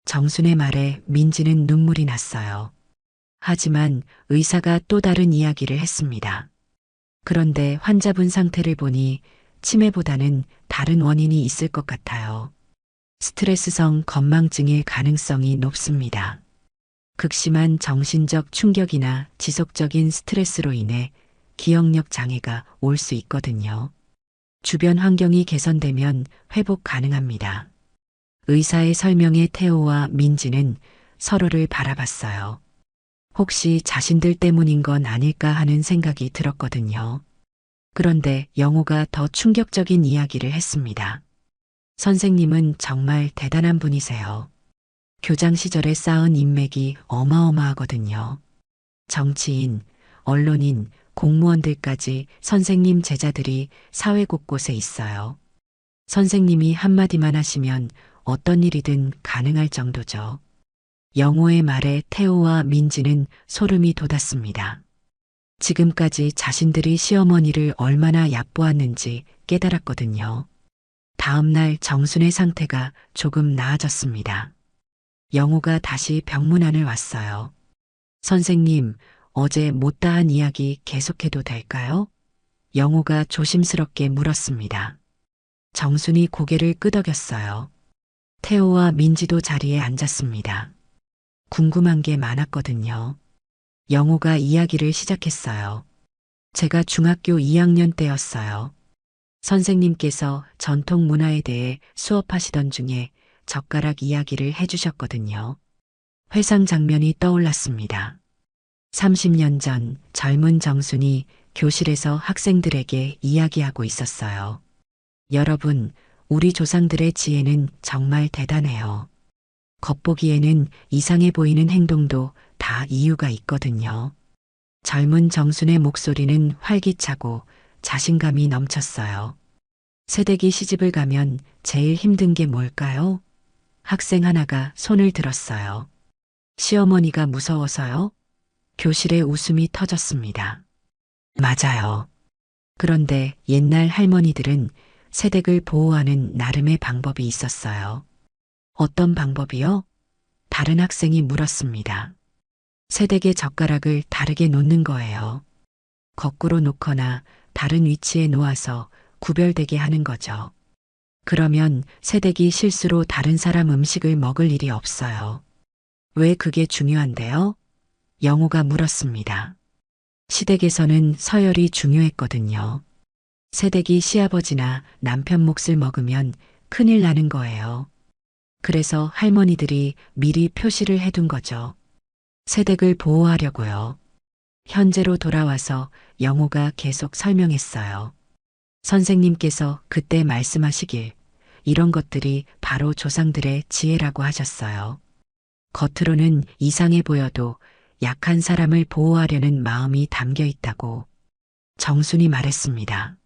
정순의 말에 민지는 눈물이 났어요. 하지만 의사가 또 다른 이야기를 했습니다. 그런데 환자분 상태를 보니 치매보다는 다른 원인이 있을 것 같아요. 스트레스성 건망증일 가능성이 높습니다. 극심한 정신적 충격이나 지속적인 스트레스로 인해 기억력 장애가 올 수 있거든요. 주변 환경이 개선되면 회복 가능합니다. 의사의 설명에 태호와 민지는 서로를 바라봤어요. 혹시 자신들 때문인 건 아닐까 하는 생각이 들었거든요. 그런데 영호가 더 충격적인 이야기를 했습니다. 선생님은 정말 대단한 분이세요. 교장 시절에 쌓은 인맥이 어마어마하거든요. 정치인, 언론인, 공무원들까지 선생님 제자들이 사회 곳곳에 있어요. 선생님이 한마디만 하시면 어떤 일이든 가능할 정도죠. 영호의 말에 태호와 민지는 소름이 돋았습니다. 지금까지 자신들이 시어머니를 얼마나 얕보았는지 깨달았거든요. 다음 날 정순의 상태가 조금 나아졌습니다. 영호가 다시 병문안을 왔어요. 선생님, 어제 못다한 이야기 계속해도 될까요? 영호가 조심스럽게 물었습니다. 정순이 고개를 끄덕였어요. 태호와 민지도 자리에 앉았습니다. 궁금한 게 많았거든요. 영호가 이야기를 시작했어요. 제가 중학교 2학년 때였어요. 선생님께서 전통 문화에 대해 수업하시던 중에 젓가락 이야기를 해주셨거든요. 회상 장면이 떠올랐습니다. 30년 전 젊은 정순이 교실에서 학생들에게 이야기하고 있었어요. 여러분, 우리 조상들의 지혜는 정말 대단해요. 겉보기에는 이상해 보이는 행동도 다 이유가 있거든요. 젊은 정순의 목소리는 활기차고 자신감이 넘쳤어요. 새댁이 시집을 가면 제일 힘든 게 뭘까요? 학생 하나가 손을 들었어요. 시어머니가 무서워서요? 교실에 웃음이 터졌습니다. 맞아요. 그런데 옛날 할머니들은 새댁을 보호하는 나름의 방법이 있었어요. 어떤 방법이요? 다른 학생이 물었습니다. 새댁의 젓가락을 다르게 놓는 거예요. 거꾸로 놓거나 다른 위치에 놓아서 구별되게 하는 거죠. 그러면 새댁이 실수로 다른 사람 음식을 먹을 일이 없어요. 왜 그게 중요한데요? 영호가 물었습니다. 시댁에서는 서열이 중요했거든요. 새댁이 시아버지나 남편 몫을 먹으면 큰일 나는 거예요. 그래서 할머니들이 미리 표시를 해둔 거죠. 새댁을 보호하려고요. 현재로 돌아와서 영호가 계속 설명했어요. 선생님께서 그때 말씀하시길 이런 것들이 바로 조상들의 지혜라고 하셨어요. 겉으로는 이상해 보여도 약한 사람을 보호하려는 마음이 담겨 있다고 정순이 말했습니다.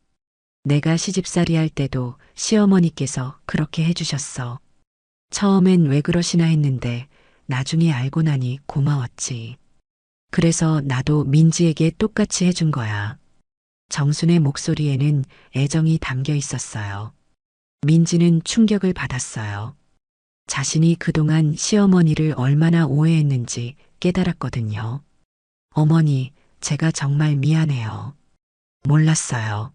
내가 시집살이 할 때도 시어머니께서 그렇게 해주셨어. 처음엔 왜 그러시나 했는데 나중에 알고 나니 고마웠지. 그래서 나도 민지에게 똑같이 해준 거야. 정순의 목소리에는 애정이 담겨 있었어요. 민지는 충격을 받았어요. 자신이 그동안 시어머니를 얼마나 오해했는지 깨달았거든요. 어머니, 제가 정말 미안해요. 몰랐어요.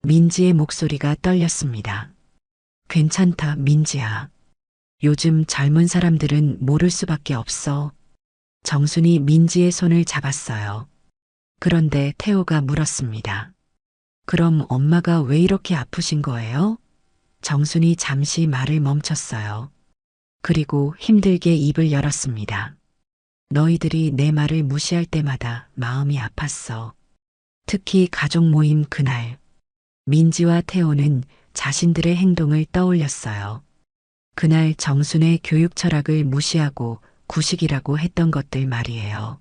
민지의 목소리가 떨렸습니다. 괜찮다, 민지야. 요즘 젊은 사람들은 모를 수밖에 없어. 정순이 민지의 손을 잡았어요. 그런데 태호가 물었습니다. 그럼 엄마가 왜 이렇게 아프신 거예요? 정순이 잠시 말을 멈췄어요. 그리고 힘들게 입을 열었습니다. 너희들이 내 말을 무시할 때마다 마음이 아팠어. 특히 가족 모임 그날. 민지와 태호는 자신들의 행동을 떠올렸어요. 그날 정순의 교육 철학을 무시하고 구식이라고 했던 것들 말이에요.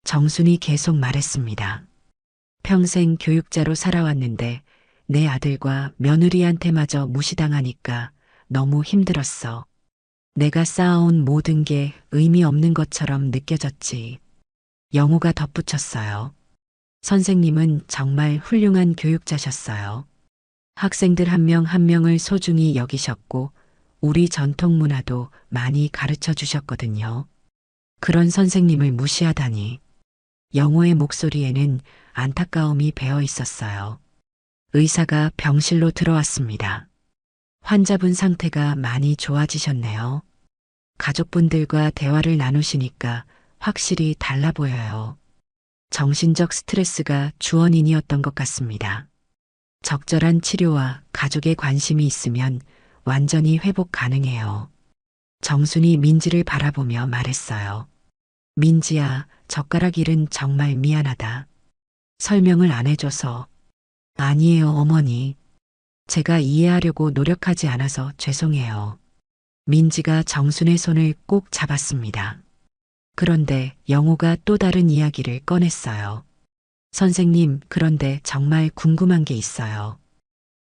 정순이 계속 말했습니다. 평생 교육자로 살아왔는데 내 아들과 며느리한테마저 무시당하니까 너무 힘들었어. 내가 쌓아온 모든 게 의미 없는 것처럼 느껴졌지. 영호가 덧붙였어요. 선생님은 정말 훌륭한 교육자셨어요. 학생들 한 명 한 명을 소중히 여기셨고 우리 전통 문화도 많이 가르쳐 주셨거든요. 그런 선생님을 무시하다니. 영호의 목소리에는 안타까움이 배어 있었어요. 의사가 병실로 들어왔습니다. 환자분 상태가 많이 좋아지셨네요. 가족분들과 대화를 나누시니까 확실히 달라 보여요. 정신적 스트레스가 주원인이었던 것 같습니다. 적절한 치료와 가족의 관심이 있으면 완전히 회복 가능해요. 정순이 민지를 바라보며 말했어요. 민지야, 젓가락 일은 정말 미안하다. 설명을 안 해줘서. 아니에요, 어머니. 제가 이해하려고 노력하지 않아서 죄송해요. 민지가 정순의 손을 꼭 잡았습니다. 그런데 영호가 또 다른 이야기를 꺼냈어요. 선생님, 그런데 정말 궁금한 게 있어요.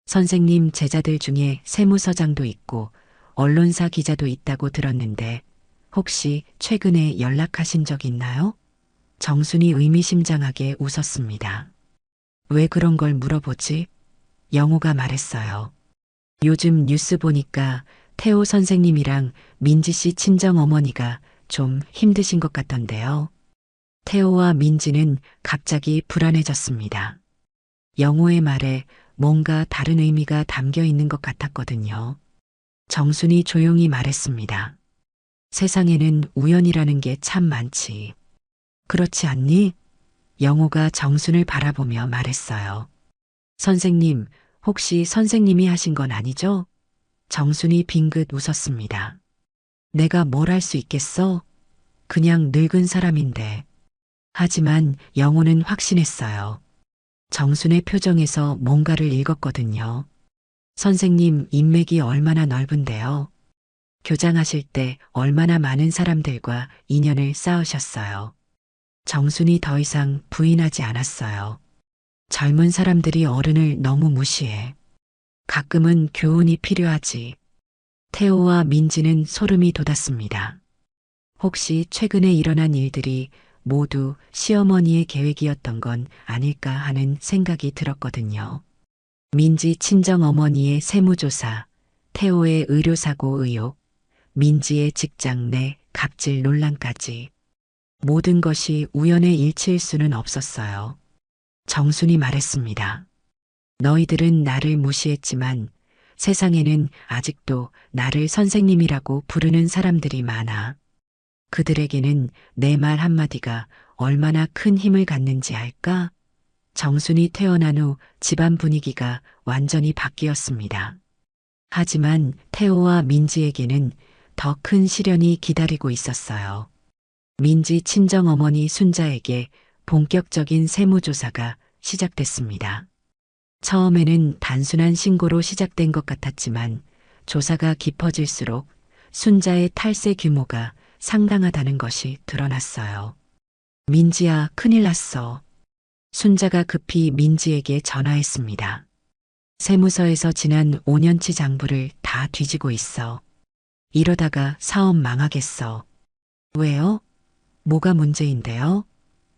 선생님 제자들 중에 세무서장도 있고 언론사 기자도 있다고 들었는데 혹시 최근에 연락하신 적 있나요? 정순이 의미심장하게 웃었습니다. 왜 그런 걸 물어보지? 영호가 말했어요. 요즘 뉴스 보니까 태호 선생님이랑 민지 씨 친정 어머니가 좀 힘드신 것 같던데요. 태호와 민지는 갑자기 불안해졌습니다. 영호의 말에 뭔가 다른 의미가 담겨 있는 것 같았거든요. 정순이 조용히 말했습니다. 세상에는 우연이라는 게 참 많지. 그렇지 않니? 영호가 정순을 바라보며 말했어요. 선생님, 혹시 선생님이 하신 건 아니죠? 정순이 빙긋 웃었습니다. 내가 뭘 할 수 있겠어? 그냥 늙은 사람인데. 하지만 영호는 확신했어요. 정순의 표정에서 뭔가를 읽었거든요. 선생님 인맥이 얼마나 넓은데요. 교장하실 때 얼마나 많은 사람들과 인연을 쌓으셨어요. 정순이 더 이상 부인하지 않았어요. 젊은 사람들이 어른을 너무 무시해. 가끔은 교훈이 필요하지. 태호와 민지는 소름이 돋았습니다. 혹시 최근에 일어난 일들이 모두 시어머니의 계획이었던 건 아닐까 하는 생각이 들었거든요. 민지 친정어머니의 세무조사, 태호의 의료사고 의혹, 민지의 직장 내 갑질 논란까지. 모든 것이 우연의 일치일 수는 없었어요. 정순이 말했습니다. 너희들은 나를 무시했지만 세상에는 아직도 나를 선생님이라고 부르는 사람들이 많아. 그들에게는 내 말 한마디가 얼마나 큰 힘을 갖는지 알까? 정순이 태어난 후 집안 분위기가 완전히 바뀌었습니다. 하지만 태호와 민지에게는 더 큰 시련이 기다리고 있었어요. 민지 친정어머니 순자에게 본격적인 세무조사가 시작됐습니다. 처음에는 단순한 신고로 시작된 것 같았지만 조사가 깊어질수록 순자의 탈세 규모가 상당하다는 것이 드러났어요. 민지야, 큰일 났어. 순자가 급히 민지에게 전화했습니다. 세무서에서 지난 5년치 장부를 다 뒤지고 있어. 이러다가 사업 망하겠어. 왜요? 뭐가 문제인데요?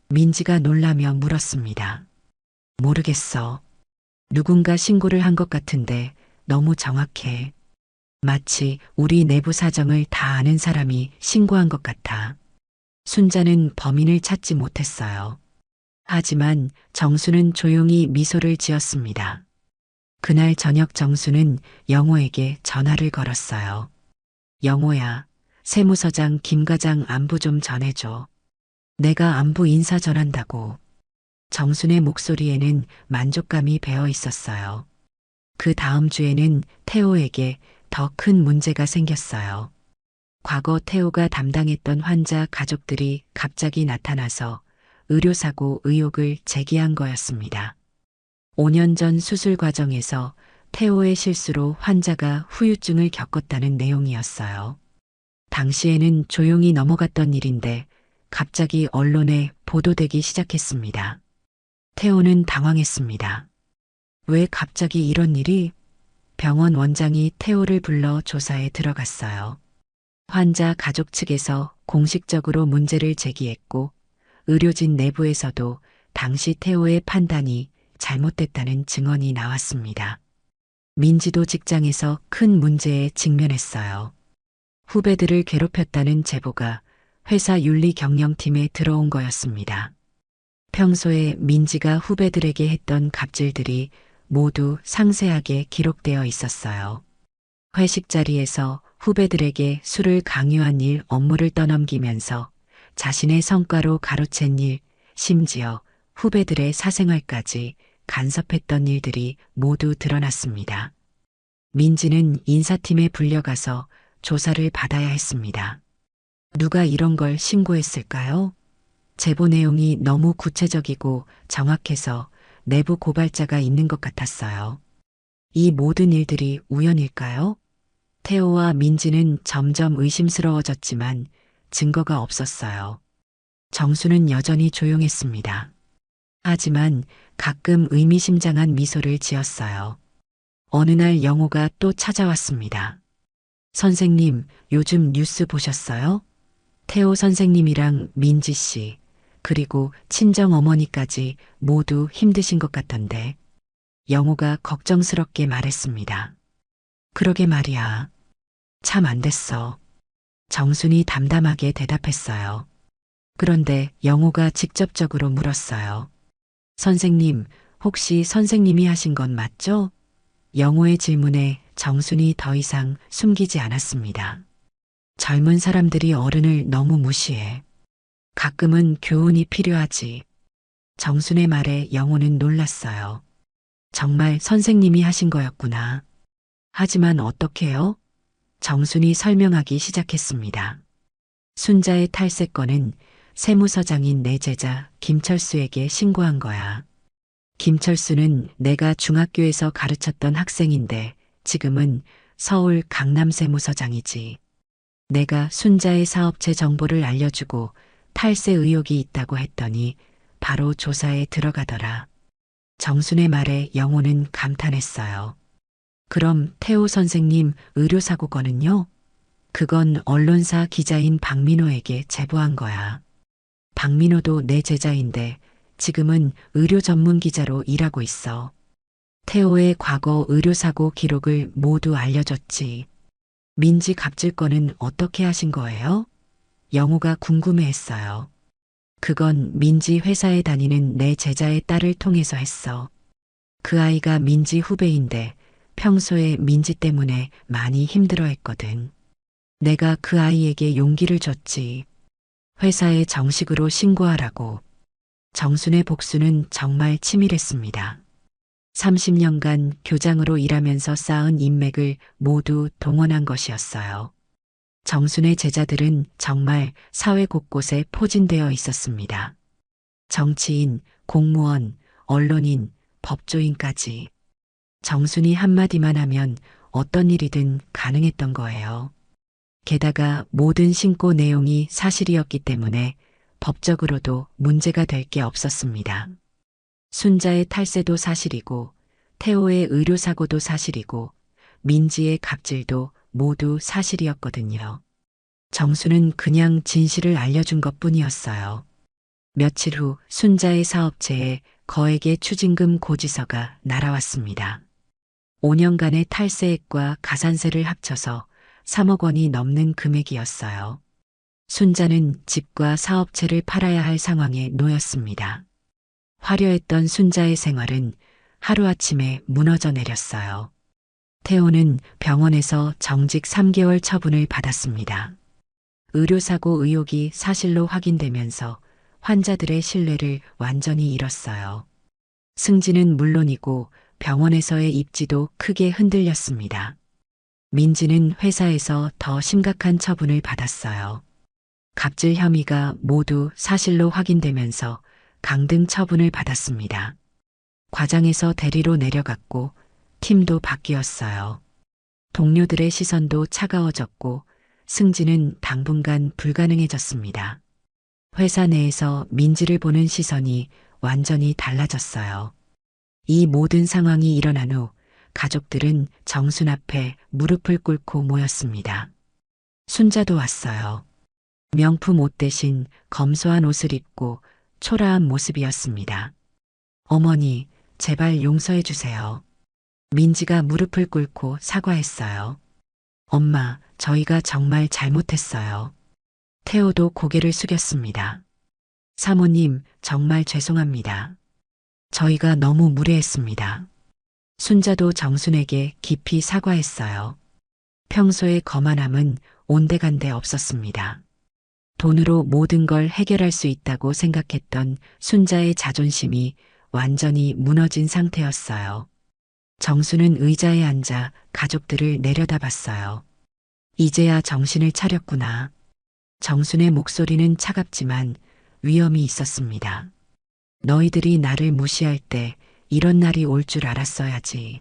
민지가 놀라며 물었습니다. 모르겠어. 누군가 신고를 한 것 같은데 너무 정확해. 마치 우리 내부 사정을 다 아는 사람이 신고한 것 같아. 순자는 범인을 찾지 못했어요. 하지만 정수는 조용히 미소를 지었습니다. 그날 저녁 정수는 영호에게 전화를 걸었어요. 영호야, 세무서장 김 과장 안부 좀 전해줘. 내가 안부 인사 전한다고. 정순의 목소리에는 만족감이 배어 있었어요. 그 다음 주에는 태호에게 더 큰 문제가 생겼어요. 과거 태호가 담당했던 환자 가족들이 갑자기 나타나서 의료사고 의혹을 제기한 거였습니다. 5년 전 수술 과정에서 태호의 실수로 환자가 후유증을 겪었다는 내용이었어요. 당시에는 조용히 넘어갔던 일인데 갑자기 언론에 보도되기 시작했습니다. 태호는 당황했습니다. 왜 갑자기 이런 일이? 병원 원장이 태호를 불러 조사에 들어갔어요. 환자 가족 측에서 공식적으로 문제를 제기했고 의료진 내부에서도 당시 태호의 판단이 잘못됐다는 증언이 나왔습니다. 민지도 직장에서 큰 문제에 직면했어요. 후배들을 괴롭혔다는 제보가 회사 윤리 경영팀에 들어온 거였습니다. 평소에 민지가 후배들에게 했던 갑질들이 모두 상세하게 기록되어 있었어요. 회식 자리에서 후배들에게 술을 강요한 일 업무를 떠넘기면서 자신의 성과로 가로챈 일, 심지어 후배들의 사생활까지 간섭했던 일들이 모두 드러났습니다. 민지는 인사팀에 불려가서 조사를 받아야 했습니다. 누가 이런 걸 신고했을까요? 제보 내용이 너무 구체적이고 정확해서 내부 고발자가 있는 것 같았어요. 이 모든 일들이 우연일까요? 태호와 민지는 점점 의심스러워졌지만 증거가 없었어요. 정수는 여전히 조용했습니다. 하지만 가끔 의미심장한 미소를 지었어요. 어느 날 영호가 또 찾아왔습니다. 선생님, 요즘 뉴스 보셨어요? 태호 선생님이랑 민지 씨, 그리고 친정 어머니까지 모두 힘드신 것 같던데. 영호가 걱정스럽게 말했습니다. 그러게 말이야. 참 안 됐어. 정순이 담담하게 대답했어요. 그런데 영호가 직접적으로 물었어요. 선생님, 혹시 선생님이 하신 건 맞죠? 영호의 질문에 정순이 더 이상 숨기지 않았습니다. 젊은 사람들이 어른을 너무 무시해. 가끔은 교훈이 필요하지. 정순의 말에 영호는 놀랐어요. 정말 선생님이 하신 거였구나. 하지만 어떻게요? 정순이 설명하기 시작했습니다. 순자의 탈세 건은 세무서장인 내 제자 김철수에게 신고한 거야. 김철수는 내가 중학교에서 가르쳤던 학생인데 지금은 서울 강남세무서장이지. 내가 순자의 사업체 정보를 알려주고 탈세 의혹이 있다고 했더니 바로 조사에 들어가더라. 정순의 말에 영호는 감탄했어요. 그럼 태호 선생님 의료사고 건은요? 그건 언론사 기자인 박민호에게 제보한 거야. 박민호도 내 제자인데 지금은 의료 전문 기자로 일하고 있어. 태호의 과거 의료사고 기록을 모두 알려줬지. 민지 갑질 건은 어떻게 하신 거예요? 영호가 궁금해했어요. 그건 민지 회사에 다니는 내 제자의 딸을 통해서 했어. 그 아이가 민지 후배인데 평소에 민지 때문에 많이 힘들어했거든. 내가 그 아이에게 용기를 줬지. 회사에 정식으로 신고하라고. 정순의 복수는 정말 치밀했습니다. 30년간 교장으로 일하면서 쌓은 인맥을 모두 동원한 것이었어요. 정순의 제자들은 정말 사회 곳곳에 포진되어 있었습니다. 정치인, 공무원, 언론인, 법조인까지. 정순이 한마디만 하면 어떤 일이든 가능했던 거예요. 게다가 모든 신고 내용이 사실이었기 때문에 법적으로도 문제가 될 게 없었습니다. 순자의 탈세도 사실이고 태호의 의료사고도 사실이고 민지의 갑질도 모두 사실이었거든요. 정수는 그냥 진실을 알려준 것뿐이었어요. 며칠 후 순자의 사업체에 거액의 추징금 고지서가 날아왔습니다. 5년간의 탈세액과 가산세를 합쳐서 3억 원이 넘는 금액이었어요. 순자는 집과 사업체를 팔아야 할 상황에 놓였습니다. 화려했던 순자의 생활은 하루아침에 무너져 내렸어요. 태호는 병원에서 정직 3개월 처분을 받았습니다. 의료사고 의혹이 사실로 확인되면서 환자들의 신뢰를 완전히 잃었어요. 승진은 물론이고 병원에서의 입지도 크게 흔들렸습니다. 민지는 회사에서 더 심각한 처분을 받았어요. 갑질 혐의가 모두 사실로 확인되면서 강등 처분을 받았습니다. 과장에서 대리로 내려갔고 팀도 바뀌었어요. 동료들의 시선도 차가워졌고 승진은 당분간 불가능해졌습니다. 회사 내에서 민지를 보는 시선이 완전히 달라졌어요. 이 모든 상황이 일어난 후 가족들은 정순 앞에 무릎을 꿇고 모였습니다. 순자도 왔어요. 명품 옷 대신 검소한 옷을 입고 초라한 모습이었습니다. 어머니, 제발 용서해 주세요. 민지가 무릎을 꿇고 사과했어요. 엄마, 저희가 정말 잘못했어요. 태호도 고개를 숙였습니다. 사모님, 정말 죄송합니다. 저희가 너무 무례했습니다. 순자도 정순에게 깊이 사과했어요. 평소의 거만함은 온데간데 없었습니다. 돈으로 모든 걸 해결할 수 있다고 생각했던 순자의 자존심이 완전히 무너진 상태였어요. 정수는 의자에 앉아 가족들을 내려다봤어요. 이제야 정신을 차렸구나. 정순의 목소리는 차갑지만 위험이 있었습니다. 너희들이 나를 무시할 때 이런 날이 올 줄 알았어야지.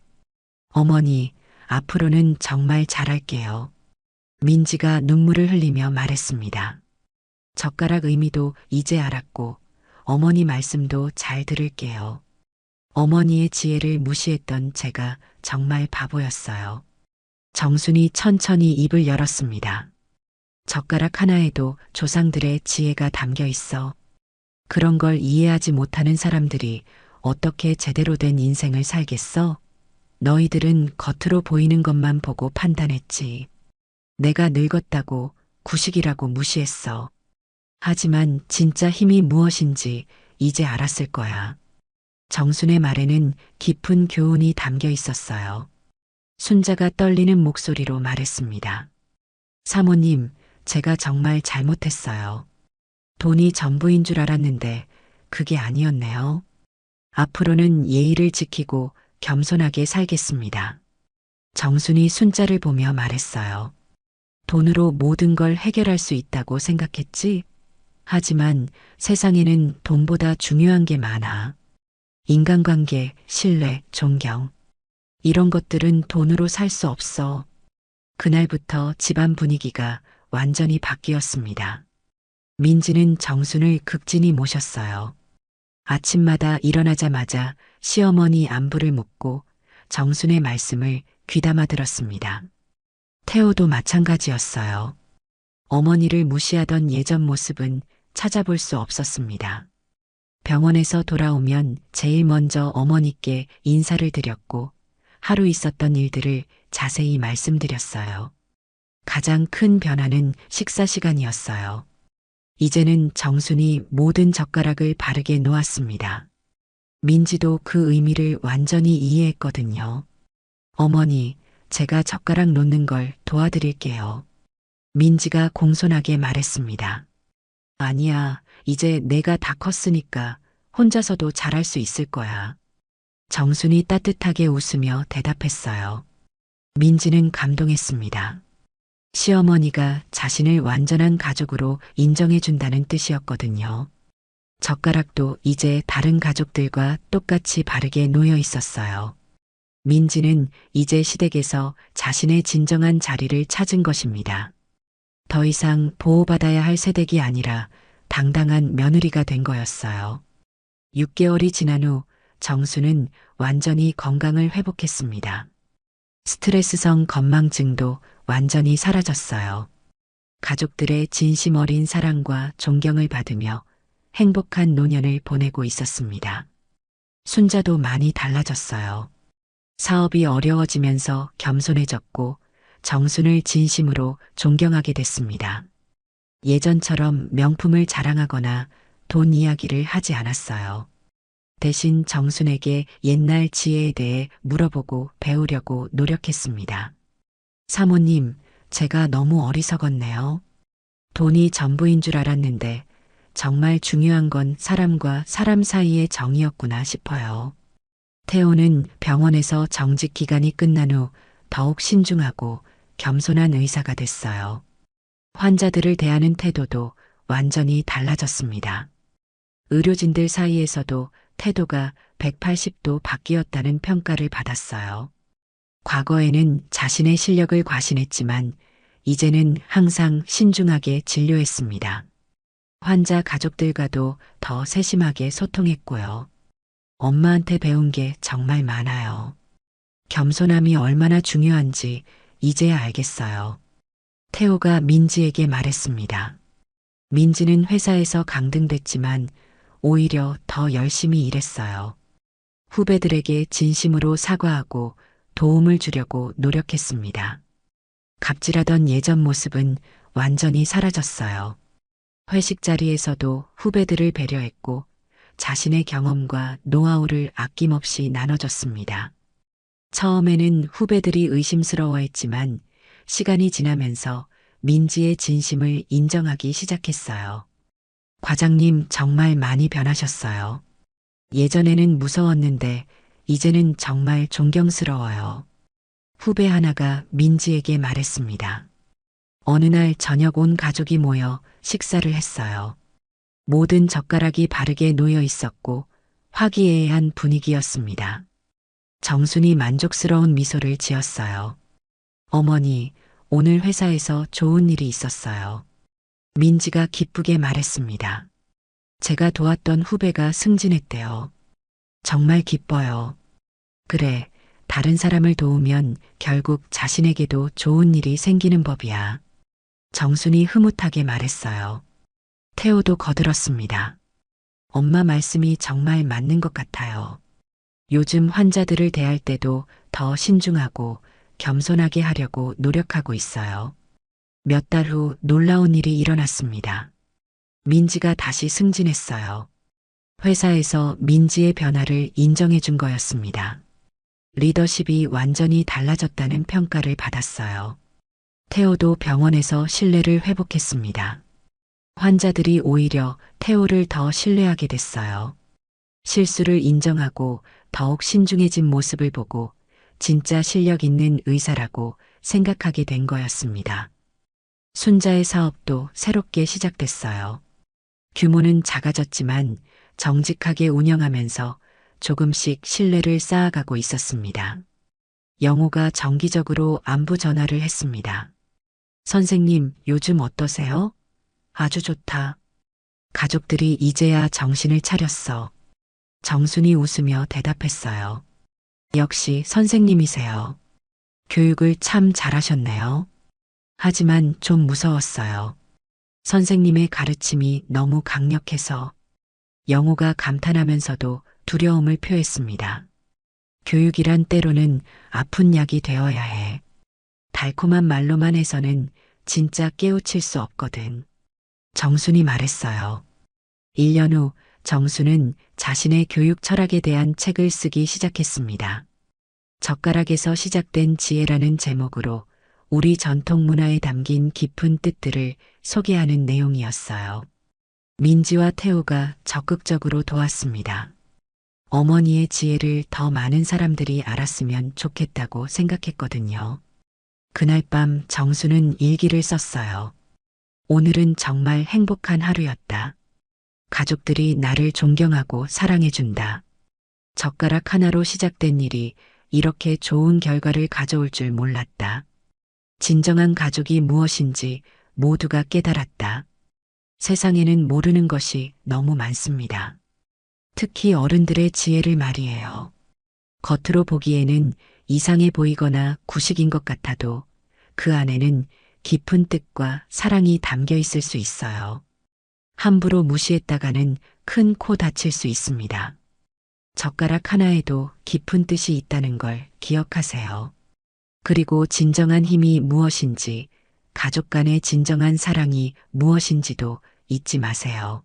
어머니, 앞으로는 정말 잘할게요. 민지가 눈물을 흘리며 말했습니다. 젓가락 의미도 이제 알았고 어머니 말씀도 잘 들을게요. 어머니의 지혜를 무시했던 제가 정말 바보였어요. 정순이 천천히 입을 열었습니다. 젓가락 하나에도 조상들의 지혜가 담겨 있어. 그런 걸 이해하지 못하는 사람들이 어떻게 제대로 된 인생을 살겠어? 너희들은 겉으로 보이는 것만 보고 판단했지. 내가 늙었다고 구식이라고 무시했어. 하지만 진짜 힘이 무엇인지 이제 알았을 거야. 정순의 말에는 깊은 교훈이 담겨 있었어요. 순자가 떨리는 목소리로 말했습니다. 사모님, 제가 정말 잘못했어요. 돈이 전부인 줄 알았는데 그게 아니었네요. 앞으로는 예의를 지키고 겸손하게 살겠습니다. 정순이 순자를 보며 말했어요. 돈으로 모든 걸 해결할 수 있다고 생각했지? 하지만 세상에는 돈보다 중요한 게 많아. 인간관계, 신뢰, 존경. 이런 것들은 돈으로 살 수 없어. 그날부터 집안 분위기가 완전히 바뀌었습니다. 민지는 정순을 극진히 모셨어요. 아침마다 일어나자마자 시어머니 안부를 묻고 정순의 말씀을 귀담아 들었습니다. 태호도 마찬가지였어요. 어머니를 무시하던 예전 모습은 찾아볼 수 없었습니다. 병원에서 돌아오면 제일 먼저 어머니께 인사를 드렸고 하루 있었던 일들을 자세히 말씀드렸어요. 가장 큰 변화는 식사 시간이었어요. 이제는 정순이 모든 젓가락을 바르게 놓았습니다. 민지도 그 의미를 완전히 이해했거든요. 어머니, 제가 젓가락 놓는 걸 도와드릴게요. 민지가 공손하게 말했습니다. 아니야, 이제 내가 다 컸으니까 혼자서도 잘할 수 있을 거야. 정순이 따뜻하게 웃으며 대답했어요. 민지는 감동했습니다. 시어머니가 자신을 완전한 가족으로 인정해준다는 뜻이었거든요. 젓가락도 이제 다른 가족들과 똑같이 바르게 놓여 있었어요. 민지는 이제 시댁에서 자신의 진정한 자리를 찾은 것입니다. 더 이상 보호받아야 할 새댁이 아니라 당당한 며느리가 된 거였어요. 6개월이 지난 후 정수는 완전히 건강을 회복했습니다. 스트레스성 건망증도 완전히 사라졌어요. 가족들의 진심 어린 사랑과 존경을 받으며 행복한 노년을 보내고 있었습니다. 순자도 많이 달라졌어요. 사업이 어려워지면서 겸손해졌고 정순을 진심으로 존경하게 됐습니다. 예전처럼 명품을 자랑하거나 돈 이야기를 하지 않았어요. 대신 정순에게 옛날 지혜에 대해 물어보고 배우려고 노력했습니다. 사모님, 제가 너무 어리석었네요. 돈이 전부인 줄 알았는데 정말 중요한 건 사람과 사람 사이의 정이었구나 싶어요. 태호는 병원에서 정직 기간이 끝난 후 더욱 신중하고 겸손한 의사가 됐어요. 환자들을 대하는 태도도 완전히 달라졌습니다. 의료진들 사이에서도 태도가 180도 바뀌었다는 평가를 받았어요. 과거에는 자신의 실력을 과신했지만 이제는 항상 신중하게 진료했습니다. 환자 가족들과도 더 세심하게 소통했고요. 엄마한테 배운 게 정말 많아요. 겸손함이 얼마나 중요한지 이제야 알겠어요. 태호가 민지에게 말했습니다. 민지는 회사에서 강등됐지만 오히려 더 열심히 일했어요. 후배들에게 진심으로 사과하고 도움을 주려고 노력했습니다. 갑질하던 예전 모습은 완전히 사라졌어요. 회식 자리에서도 후배들을 배려했고 자신의 경험과 노하우를 아낌없이 나눠줬습니다. 처음에는 후배들이 의심스러워했지만 시간이 지나면서 민지의 진심을 인정하기 시작했어요. 과장님 정말 많이 변하셨어요. 예전에는 무서웠는데 이제는 정말 존경스러워요. 후배 하나가 민지에게 말했습니다. 어느 날 저녁 온 가족이 모여 식사를 했어요. 모든 젓가락이 바르게 놓여 있었고 화기애애한 분위기였습니다. 정순이 만족스러운 미소를 지었어요. 어머니, 오늘 회사에서 좋은 일이 있었어요. 민지가 기쁘게 말했습니다. 제가 도왔던 후배가 승진했대요. 정말 기뻐요. 그래, 다른 사람을 도우면 결국 자신에게도 좋은 일이 생기는 법이야. 정순이 흐뭇하게 말했어요. 태호도 거들었습니다. 엄마 말씀이 정말 맞는 것 같아요. 요즘 환자들을 대할 때도 더 신중하고 겸손하게 하려고 노력하고 있어요. 몇 달 후 놀라운 일이 일어났습니다. 민지가 다시 승진했어요. 회사에서 민지의 변화를 인정해 준 거였습니다. 리더십이 완전히 달라졌다는 평가를 받았어요. 태호도 병원에서 신뢰를 회복했습니다. 환자들이 오히려 태호를 더 신뢰하게 됐어요. 실수를 인정하고 더욱 신중해진 모습을 보고 진짜 실력 있는 의사라고 생각하게 된 거였습니다. 순자의 사업도 새롭게 시작됐어요. 규모는 작아졌지만 정직하게 운영하면서 조금씩 신뢰를 쌓아가고 있었습니다. 영호가 정기적으로 안부 전화를 했습니다. 선생님, 요즘 어떠세요? 아주 좋다. 가족들이 이제야 정신을 차렸어. 정순이 웃으며 대답했어요. 역시 선생님이세요. 교육을 참 잘하셨네요. 하지만 좀 무서웠어요. 선생님의 가르침이 너무 강력해서. 영호가 감탄하면서도 두려움을 표했습니다. 교육이란 때로는 아픈 약이 되어야 해. 달콤한 말로만 해서는 진짜 깨우칠 수 없거든. 정순이 말했어요. 1년 후 정순은 자신의 교육 철학에 대한 책을 쓰기 시작했습니다. 젓가락에서 시작된 지혜라는 제목으로 우리 전통 문화에 담긴 깊은 뜻들을 소개하는 내용이었어요. 민지와 태호가 적극적으로 도왔습니다. 어머니의 지혜를 더 많은 사람들이 알았으면 좋겠다고 생각했거든요. 그날 밤 정수는 일기를 썼어요. 오늘은 정말 행복한 하루였다. 가족들이 나를 존경하고 사랑해준다. 젓가락 하나로 시작된 일이 이렇게 좋은 결과를 가져올 줄 몰랐다. 진정한 가족이 무엇인지 모두가 깨달았다. 세상에는 모르는 것이 너무 많습니다. 특히 어른들의 지혜를 말이에요. 겉으로 보기에는 이상해 보이거나 구식인 것 같아도 그 안에는 깊은 뜻과 사랑이 담겨 있을 수 있어요. 함부로 무시했다가는 큰 코 다칠 수 있습니다. 젓가락 하나에도 깊은 뜻이 있다는 걸 기억하세요. 그리고 진정한 힘이 무엇인지, 가족 간의 진정한 사랑이 무엇인지도 잊지 마세요.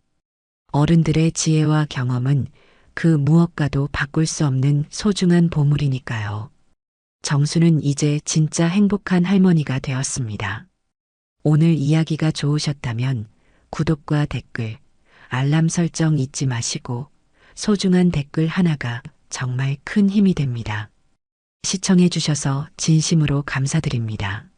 어른들의 지혜와 경험은 그 무엇과도 바꿀 수 없는 소중한 보물이니까요. 정수는 이제 진짜 행복한 할머니가 되었습니다. 오늘 이야기가 좋으셨다면 구독과 댓글, 알람 설정 잊지 마시고 소중한 댓글 하나가 정말 큰 힘이 됩니다. 시청해 주셔서 진심으로 감사드립니다.